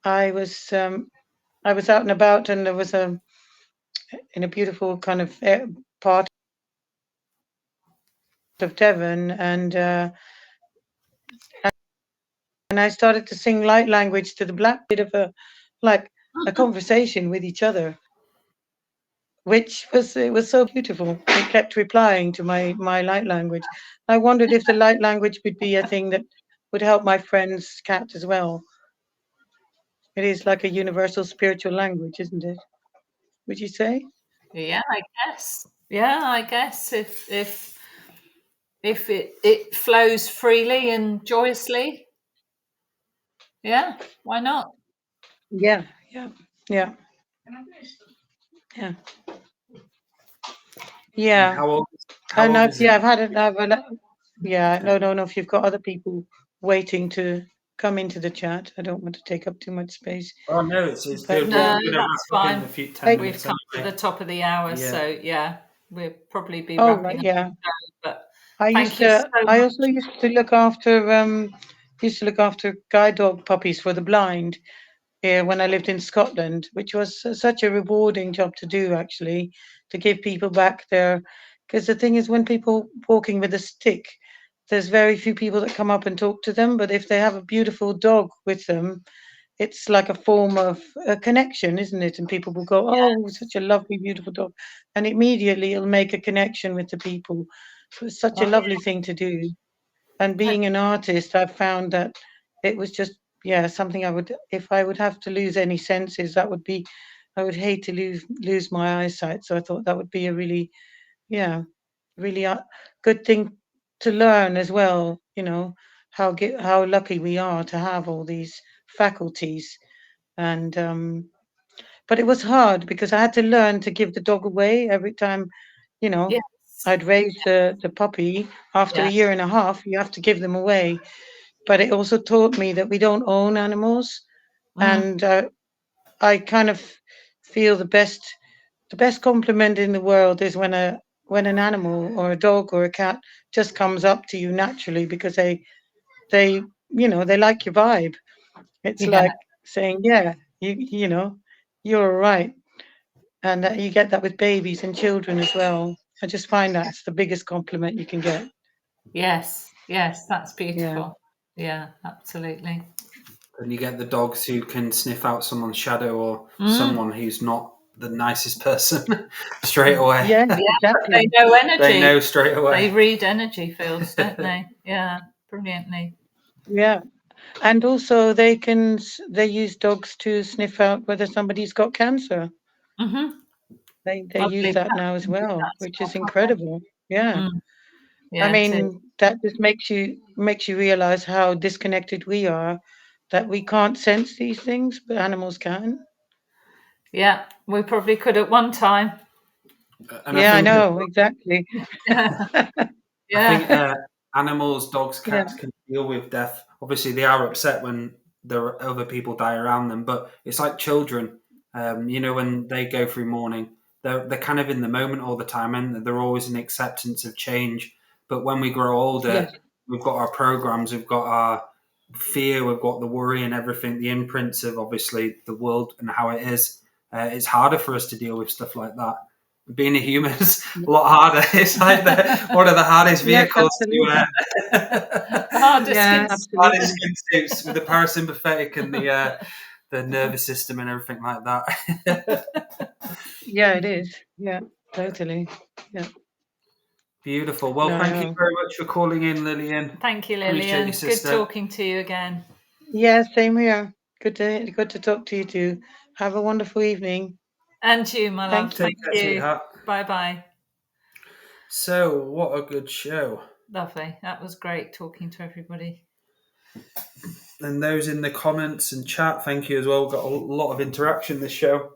I was out and about, and there was in a beautiful kind of part of Devon, and I started to sing light language to the black, bit of a conversation with each other, which was so beautiful. It kept replying to my light language. I wondered if the light language would be a thing that would help my friend's cat as well. It is like a universal spiritual language, isn't it? Would you say? Yeah, I guess. Yeah, I guess if it flows freely and joyously, yeah, why not? Yeah. How old is it? I've had it. No. If you've got other people waiting to come into the chat, I don't want to take up too much space. Oh no, it's good. No, that's fine. We've come to the top of the hour, so we'll probably be wrapping up. But I also used to look after guide dog puppies for the blind here when I lived in Scotland, which was such a rewarding job to do, actually, to give people back their. Because the thing is, when people walking with a stick, there's very few people that come up and talk to them. But if they have a beautiful dog with them, it's like a form of a connection, isn't it? And people will go, oh, such a lovely, beautiful dog. And immediately it'll make a connection with the people. So it's such a lovely thing to do. And being an artist, I've found that it was just, something I would, if I would have to lose any senses, that would be, I would hate to lose my eyesight. So I thought that would be a really, really good thing to learn as well, how lucky we are to have all these faculties. And but it was hard because I had to learn to give the dog away every time, Yes. I'd raise the puppy. After a year and a half, you have to give them away. But it also taught me that we don't own animals. And I kind of feel the best compliment in the world is when an animal or a dog or a cat just comes up to you naturally because they they like your vibe. It's like saying, you're all right. And you get that with babies and children as well. I just find that's the biggest compliment you can get. Yes, that's beautiful. Yeah, absolutely. And you get the dogs who can sniff out someone's shadow or someone who's not the nicest person straight away. Yeah, exactly. They know energy. They know straight away. They read energy fields, don't they? Yeah, brilliantly. Yeah. And also they use dogs to sniff out whether somebody's got cancer. They use that now as well, which is incredible. Yeah. I mean, that just makes you realize how disconnected we are, that we can't sense these things, but animals can. Yeah, we probably could at one time. I know, exactly. I think animals, dogs, cats can deal with death. Obviously, they are upset when there are other people die around them, but it's like children. When they go through mourning, they're kind of in the moment all the time, and they're always in acceptance of change. But when we grow older, we've got our programs, we've got our fear, we've got the worry and everything, the imprints of obviously the world and how it is. It's harder for us to deal with stuff like that. Being a human is a lot harder. It's like one of the hardest vehicles to hardest skin suits with the parasympathetic and the nervous system and everything like that. Yeah, it is. Yeah, totally. Yeah. Beautiful. Well, thank you very much for calling in, Lillian. Thank you, Lillian. Good talking to you again. Yeah, same here. Good to talk to you too. Have a wonderful evening. And you, my love. Thank you. Sweetheart. Bye-bye. So, what a good show. Lovely. That was great talking to everybody. And those in the comments and chat, thank you as well. We've got a lot of interaction this show.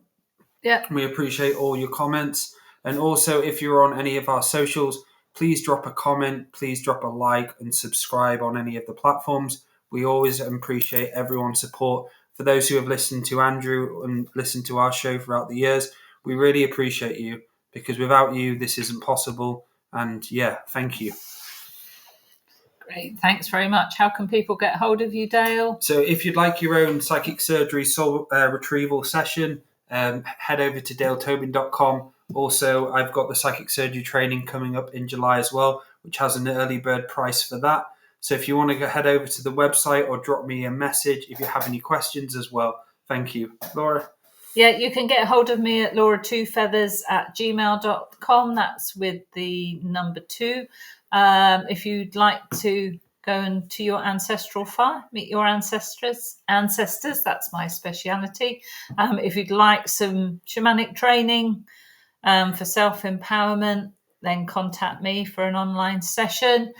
Yeah. We appreciate all your comments. And also, if you're on any of our socials, please drop a comment, please drop a like and subscribe on any of the platforms. We always appreciate everyone's support. For those who have listened to Andrew and listened to our show throughout the years, we really appreciate you, because without you, this isn't possible. And thank you. Great. Thanks very much. How can people get hold of you, Dale? So if you'd like your own psychic surgery soul retrieval session, head over to daletobin.com. Also, I've got the psychic surgery training coming up in July as well, which has an early bird price for that. So if you want to head over to the website or drop me a message if you have any questions as well. Thank you. Laura? Yeah, you can get hold of me at laura2feathers@gmail.com. That's with the number 2. If you'd like to go into your ancestral fire, meet your ancestors, that's my speciality. If you'd like some shamanic training for self-empowerment, then contact me for an online session.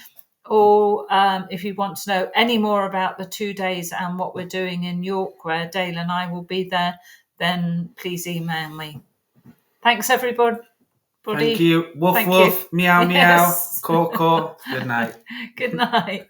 Or if you want to know any more about the 2 days and what we're doing in York, where Dale and I will be there, then please email me. Thanks, everybody. Thank you. Woof, woof, meow, meow, caw, caw. Good night. Good night.